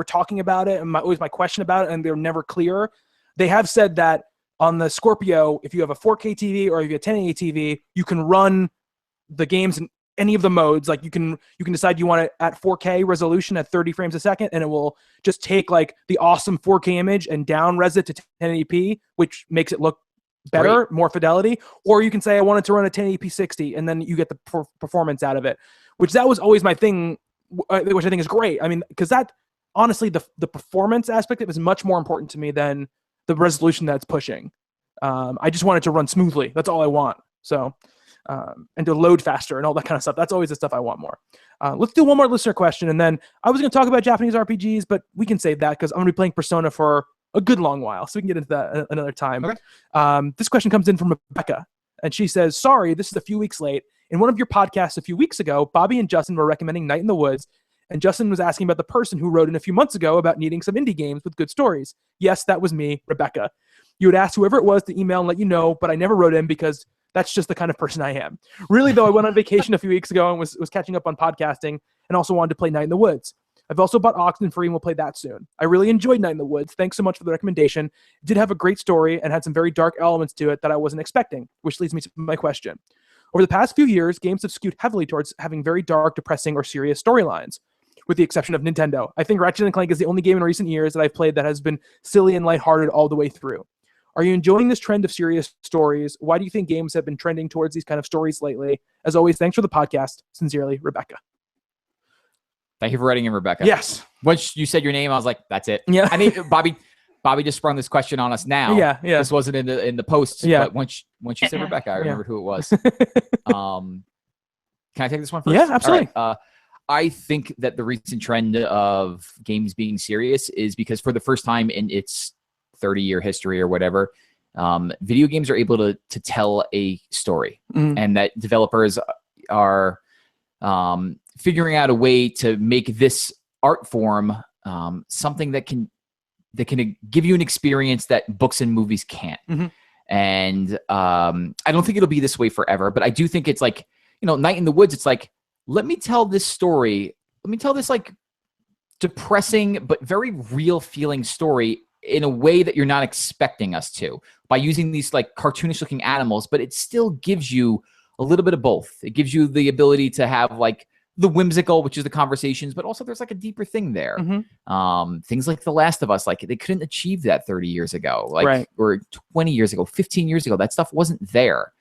talking about it, and always my question about it, and they're never clear. They have said that on the Scorpio, if you have a 4K TV or if you have a 1080 TV, you can run the games in any of the modes. Like you can decide you want it at 4K resolution at 30 frames a second, and it will just take like the awesome 4K image and down res it to 1080p, which makes it look better, more fidelity. Or you can say I want it to run at 1080p 60, and then you get the performance out of it, which that was always my thing, which I think is great. I mean, because that honestly, the performance aspect of it is much more important to me than the resolution that's pushing. I just want it to run smoothly. That's all I want. So, and to load faster and all that kind of stuff. That's always the stuff I want more. Let's do one more listener question, and then I was going to talk about Japanese RPGs, but we can save that because I'm going to be playing Persona for a good long while, so we can get into that another time. Okay. This question comes in from Rebecca, and she says, sorry, this is a few weeks late. In one of your podcasts a few weeks ago, Bobby and Justin were recommending Night in the Woods, and Justin was asking about the person who wrote in a few months ago about needing some indie games with good stories. Yes, that was me, Rebecca. You would ask whoever it was to email and let you know, but I never wrote in because that's just the kind of person I am. Really, though, I went on vacation a few weeks ago and was catching up on podcasting and also wanted to play Night in the Woods. I've also bought Oxenfree and will play that soon. I really enjoyed Night in the Woods. Thanks so much for the recommendation. It did have a great story and had some very dark elements to it that I wasn't expecting, which leads me to my question. Over the past few years, games have skewed heavily towards having very dark, depressing, or serious storylines, with the exception of Nintendo. I think Ratchet & Clank is the only game in recent years that I've played that has been silly and lighthearted all the way through. Are you enjoying this trend of serious stories? Why do you think games have been trending towards these kind of stories lately? As always, thanks for the podcast. Sincerely, Rebecca. Thank you for writing in, Rebecca. Yes. Once you said your name, I was like, that's it. Yeah. I mean, Bobby just sprung this question on us now. Yeah. This wasn't in the post. Yeah. But once you said Rebecca, I remembered who it was. Can I take this one first? Yeah, absolutely. Right. I think that the recent trend of games being serious is because for the first time in its 30-year history or whatever, video games are able to tell a story, and that developers are figuring out a way to make this art form something that can give you an experience that books and movies can't. And I don't think it'll be this way forever, but I do think it's like, Night in the Woods, it's like, let me tell this story. Let me tell this like depressing but very real feeling story in a way that you're not expecting us to, by using these like cartoonish looking animals, but it still gives you a little bit of both. It gives you the ability to have like the whimsical, which is the conversations, but also there's like a deeper thing there. Things like The Last of Us, like they couldn't achieve that 30 years ago, like or 20 years ago, 15 years ago. That stuff wasn't there.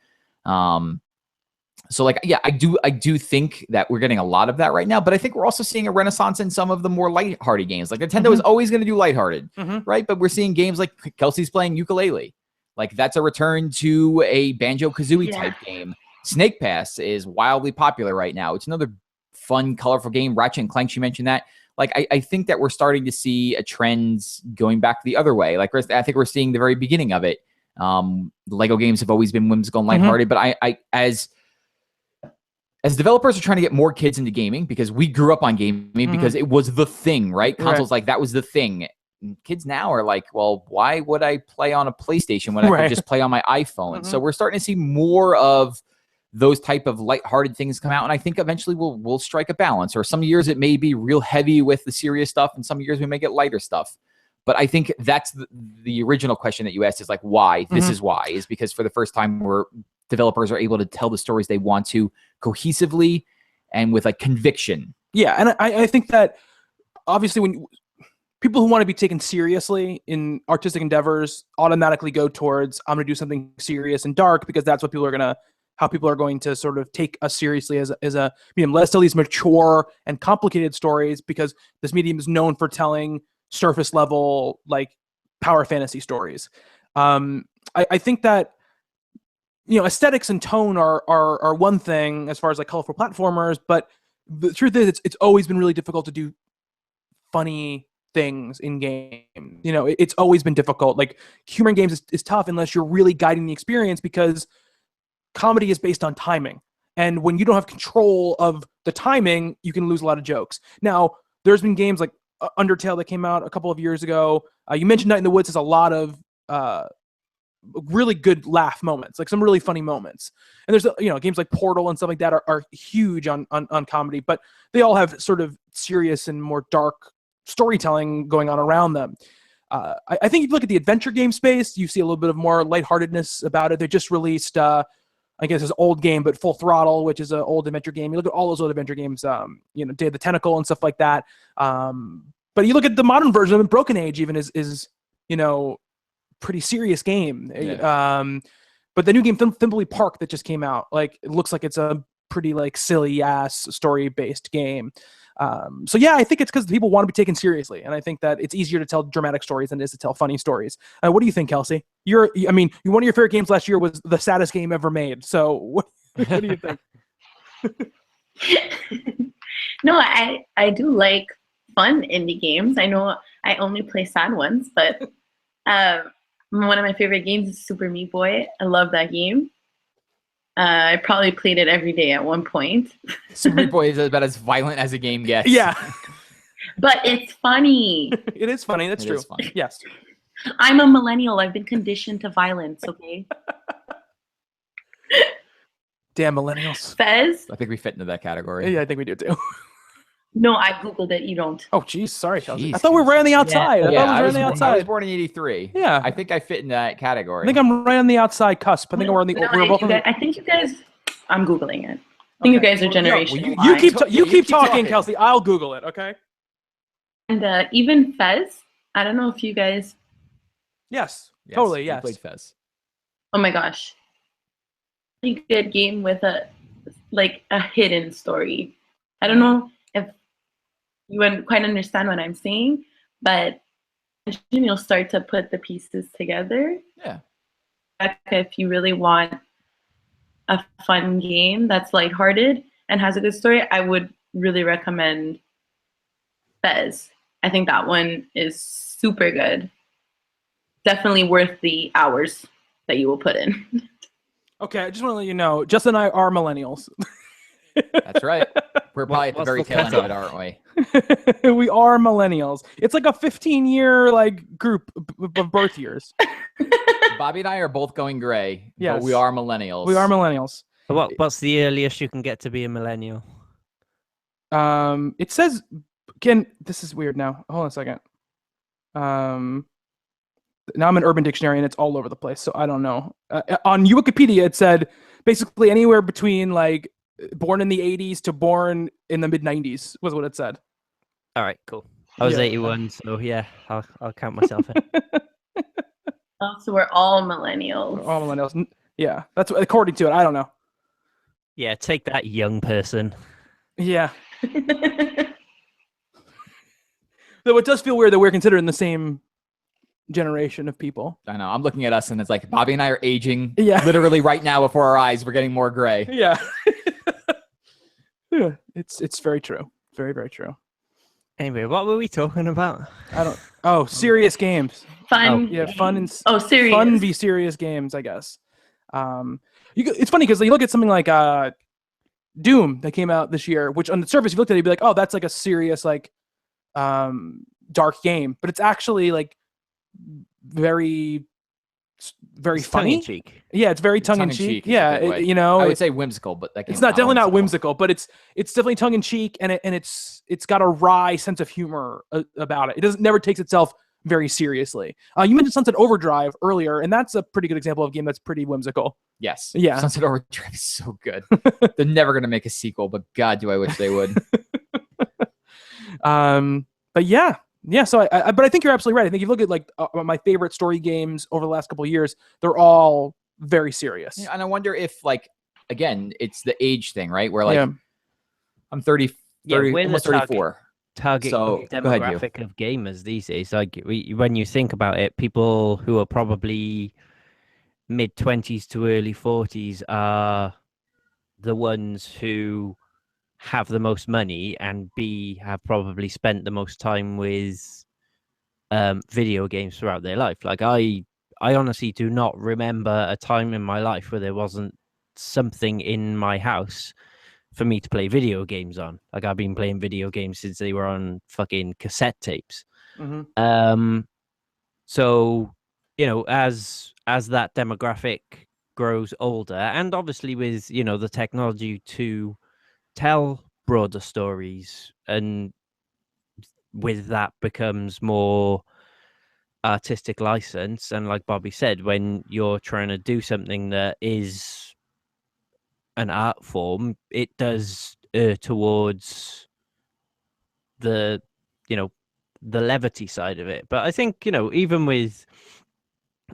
So like, yeah, I do think that we're getting a lot of that right now, but I think we're also seeing a renaissance in some of the more lighthearted games. Like Nintendo is always going to do lighthearted, right? But we're seeing games like Kelsey's playing Yooka Laylee. Like that's a return to a Banjo-Kazooie type game. Snake Pass is wildly popular right now. It's another fun, colorful game. Ratchet & Clank, she mentioned that. Like I think that we're starting to see a trend going back the other way. Like I think we're seeing the very beginning of it. The Lego games have always been whimsical and lighthearted, but I as developers are trying to get more kids into gaming, because we grew up on gaming because it was the thing, right? Consoles, like that was the thing. And kids now are like, well, why would I play on a PlayStation when I could just play on my iPhone? So we're starting to see more of those type of lighthearted things come out. And I think eventually we'll strike a balance, or some years it may be real heavy with the serious stuff, and some years we may get lighter stuff. But I think that's the original question that you asked, is like, why? This is why, is because for the first time developers are able to tell the stories they want to cohesively and with like conviction. Yeah. And I think that obviously when people who want to be taken seriously in artistic endeavors automatically go towards, I'm going to do something serious and dark because that's what how people are going to sort of take us seriously as a medium. Let's tell these mature and complicated stories because this medium is known for telling surface level, like power fantasy stories. I think that aesthetics and tone are one thing as far as like colorful platformers, but the truth is it's always been really difficult to do funny things in games. It's always been difficult. Like humor in games is tough unless you're really guiding the experience, because comedy is based on timing. And when you don't have control of the timing, you can lose a lot of jokes. Now, there's been games like Undertale that came out a couple of years ago. You mentioned Night in the Woods has a lot of really good laugh moments, like some really funny moments. And there's games like Portal and stuff like that are huge on comedy, but they all have sort of serious and more dark storytelling going on around them. I think if you look at the adventure game space, you see a little bit of more lightheartedness about it. They just released I guess it's an old game, but Full Throttle, which is an old adventure game. You look at all those old adventure games, Day of the Tentacle and stuff like that. But you look at the modern version of it, Broken Age even is pretty serious game. Yeah. But the new game Thimbleby Park that just came out, like it looks like it's a pretty like silly ass story based game. So yeah, I think it's because people want to be taken seriously, and I think that it's easier to tell dramatic stories than it is to tell funny stories. What do you think, Kelsey? One of your favorite games last year was the saddest game ever made. So what do you think? No, I do like fun indie games. I know I only play sad ones, but one of my favorite games is Super Meat Boy. I love that game. I probably played it every day at one point. Super Meat Boy is about as violent as a game gets. Yeah. But it's funny. It is funny. That's true. Yes. I'm a millennial. I've been conditioned to violence, okay? Damn millennials. Fez? I think we fit into that category. Yeah, I think we do too. No, I Googled it. You don't. Oh, geez. Sorry, Kelsey. Jeez. I thought we were right on the outside. I I was born in 83. Yeah. I think I fit in that category. I think I'm right on the outside cusp. I think we're on the. We're both. I think you guys. I'm Googling it. I think you guys are generation. You keep talking, Kelsey. I'll Google it. Okay. And even Fez. I don't know if you guys. Yes. Totally. Yes. Played Fez. Oh my gosh. Really good game with a hidden story. I don't know if you wouldn't quite understand what I'm saying, but you'll start to put the pieces together. Yeah. If you really want a fun game that's lighthearted and has a good story, I would really recommend Fez. I think that one is super good. Definitely worth the hours that you will put in. Okay, I just want to let you know, Justin and I are millennials. That's right. We're probably at the very tail end of it, aren't we? We are millennials. It's like a 15-year group of birth years. Bobby and I are both going gray. Yes. But we are millennials. We are millennials. What's the earliest you can get to be a millennial? It says, this is weird now. Hold on a second. Now I'm in Urban Dictionary and it's all over the place, so I don't know. On Wikipedia, it said basically anywhere between born in the 80s to born in the mid 90s was what it said. All right, cool. I was 81, so yeah, I'll count myself in. Oh, so we're all millennials. We're all millennials. Yeah, that's according to it. I don't know. Yeah, take that, young person. Yeah. Though it does feel weird that we're considered in the same generation of people. I know. I'm looking at us and it's like Bobby and I are aging. Yeah. Literally right now before our eyes, we're getting more gray. Yeah. Yeah. It's very true. Very, very true. Anyway, what were we talking about? Serious games. Fun. Yeah, fun and serious. Fun v serious games, I guess. It's funny because you look at something like Doom that came out this year, which on the surface you looked at it, you'd be like, oh, that's like a serious dark game, but it's actually very funny. Tongue-in-cheek. Yeah, it's very tongue-in-cheek. Yeah, I would say whimsical, but it's not definitely not whimsical, but it's definitely tongue-in-cheek, and it's got a wry sense of humor about it. It never takes itself very seriously. You mentioned Sunset Overdrive earlier, and that's a pretty good example of a game that's pretty whimsical. Yes. Yeah. Sunset Overdrive is so good. They're never going to make a sequel, but God, do I wish they would. But yeah. So but I think you're absolutely right. I think if you look at my favorite story games over the last couple of years, they're all very serious. Yeah, and I wonder if again, it's the age thing, right? Where I'm 30 almost 34. Target demographic of gamers these days. When you think about it, people who are probably mid-20s to early 40s are the ones who have the most money and have probably spent the most time with video games throughout their life. Like I honestly do not remember a time in my life where there wasn't something in my house for me to play video games on. Like I've been playing video games since they were on fucking cassette tapes. So, you know, as that demographic grows older, and obviously with, you know, the technology to tell broader stories, and with that becomes more artistic license, and like Bobby said, when you're trying to do something that is an art form, it does towards the, you know, the levity side of it. But I think, you know, even with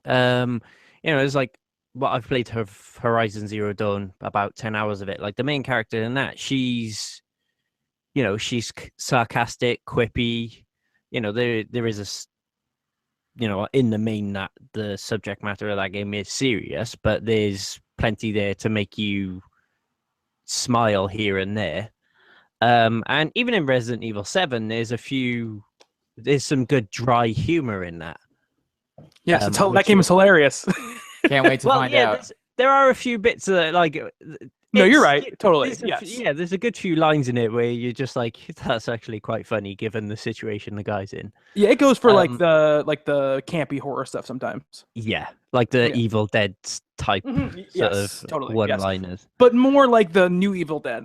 you know, it's like what I've played of Horizon Zero Dawn, about 10 hours of it. Like the main character in that, she's, you know, she's sarcastic, quippy. You know, there is a, you know, in the main, that the subject matter of that game is serious, but there's plenty there to make you smile here and there. And even in Resident Evil 7, there's some good dry humor in that. Yes, that game is hilarious. Can't wait to find out. There are a few bits that, like, no, you're right. Totally. Yeah, there's a good few lines in it where you're just like, that's actually quite funny given the situation the guy's in. Yeah, it goes for like the campy horror stuff sometimes. Yeah, like the Evil Dead type sort of totally, one-liners. Yes. But more like the new Evil Dead.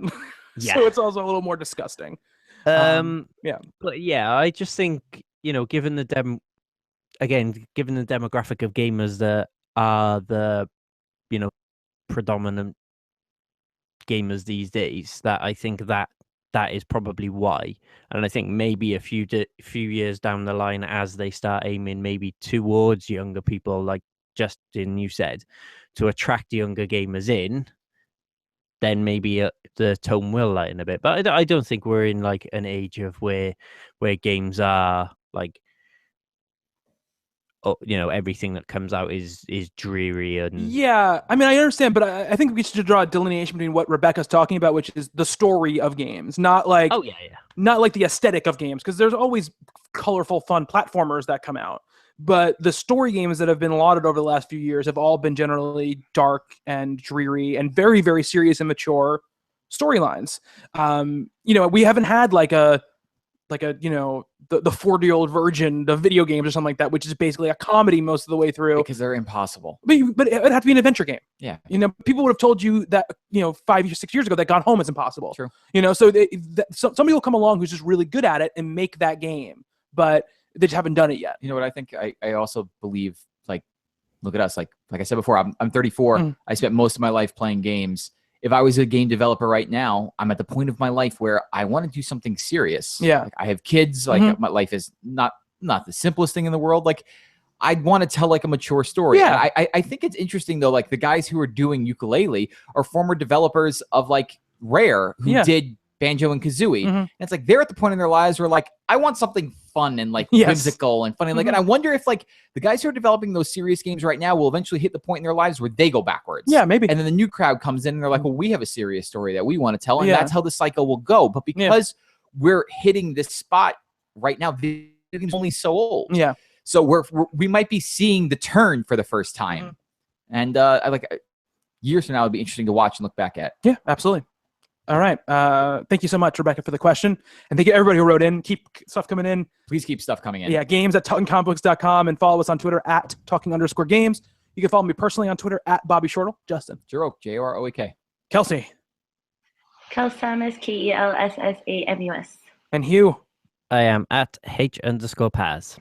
Yeah. So it's also a little more disgusting. Yeah. But yeah, I just think, you know, given the demographic of gamers that are the, you know, predominant gamers these days, that I think that is probably why. And I think maybe a few years down the line, as they start aiming maybe towards younger people, like Justin, you said, to attract younger gamers in, then maybe the tone will lighten a bit. But I don't think we're in like an age of where games are like, oh, you know, everything that comes out is dreary. And yeah, I mean, I understand, but I think we should draw a delineation between what Rebecca's talking about, which is the story of games, not like not like the aesthetic of games, because there's always colorful, fun platformers that come out. But the story games that have been lauded over the last few years have all been generally dark and dreary and very, very serious and mature storylines. You know, we haven't had like a you know, the 40-year-old virgin of video games or something like that, which is basically a comedy most of the way through, because they're impossible. But it would have to be an adventure game. Yeah, you know, people would have told you that, you know, 5 or 6 years ago that Gone Home is impossible. True. You know, so somebody will come along who's just really good at it and make that game, but they just haven't done it yet. You know what I think? I also believe, like, look at us. Like I said before, I'm 34. I spent most of my life playing games. If I was a game developer right now, I'm at the point of my life where I want to do something serious. Yeah. Like, I have kids. Like my life is not the simplest thing in the world. Like, I'd want to tell like a mature story. Yeah. I think it's interesting though. Like the guys who are doing Yooka Laylee are former developers of like Rare, who did Banjo and Kazooie. And it's like they're at the point in their lives where like, I want something fun and like whimsical and funny. Like, and I wonder if like the guys who are developing those serious games right now will eventually hit the point in their lives where they go backwards. Yeah, maybe. And then the new crowd comes in and they're like, well, we have a serious story that we want to tell. And that's how the cycle will go. But because we're hitting this spot right now, the game's only so old. Yeah. So we might be seeing the turn for the first time. And I like years from now, it'd be interesting to watch and look back at. Yeah, absolutely. All right. Thank you so much, Rebecca, for the question. And thank you everybody who wrote in. Keep stuff coming in. Please keep stuff coming in. Yeah, games at talkingcombooks.com, and follow us on Twitter at talking_games. You can follow me personally on Twitter at Bobby Shortle. Justin. Joroak, Joroak. Kelsey. Kelsamus, KELSSAMUS. And Hugh. I am at H_Paz.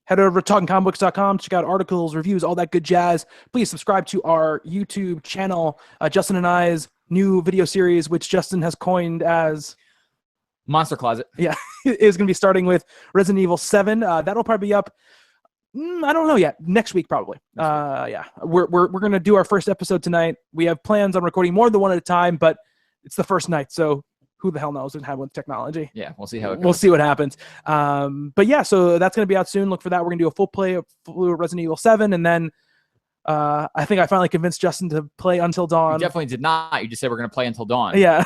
Head over to talkingcombooks.com. Check out articles, reviews, all that good jazz. Please subscribe to our YouTube channel, Justin and I's new video series, which Justin has coined as Monster Closet. Yeah, is going to be starting with Resident Evil 7. That'll probably be up, I don't know yet, next week probably. Yeah, we're going to do our first episode tonight. We have plans on recording more than one at a time, but it's the first night, so who the hell knows what happened with technology. Yeah, we'll see how it goes. We'll see what happens. But yeah, so that's going to be out soon. Look for that. We're going to do a full play of Resident Evil 7, and then I think I finally convinced Justin to play Until Dawn. You definitely did not. You just said we're going to play Until Dawn. Yeah.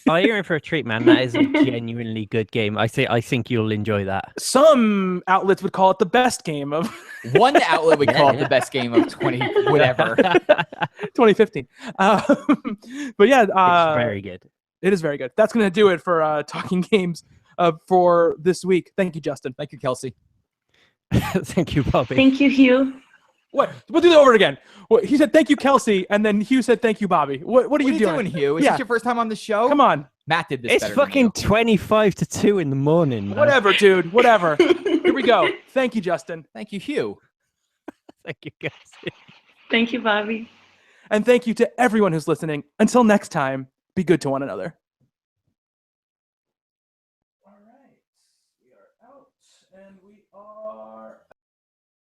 Oh, you're in for a treat, man. That is a genuinely good game. I think you'll enjoy that. Some outlets would call it the best game of One outlet would call it the best game of 2015. But yeah, It's very good. It is very good. That's going to do it for Talking Games for this week. Thank you, Justin. Thank you, Kelsey. Thank you, Bobby. Thank you, Hugh. What? We'll do that over again. He said thank you, Kelsey, and then Hugh said thank you, Bobby. What are you doing? Hugh? Is Yeah. this your first time on the show? Come on. Matt did this It's better than fucking you. 25 to 2 in the morning, man. Whatever, dude. Whatever. Here we go. Thank you, Justin. Thank you, Hugh. Thank you, guys. Thank you, Bobby. And thank you to everyone who's listening. Until next time, be good to one another. All right. We are out, and we are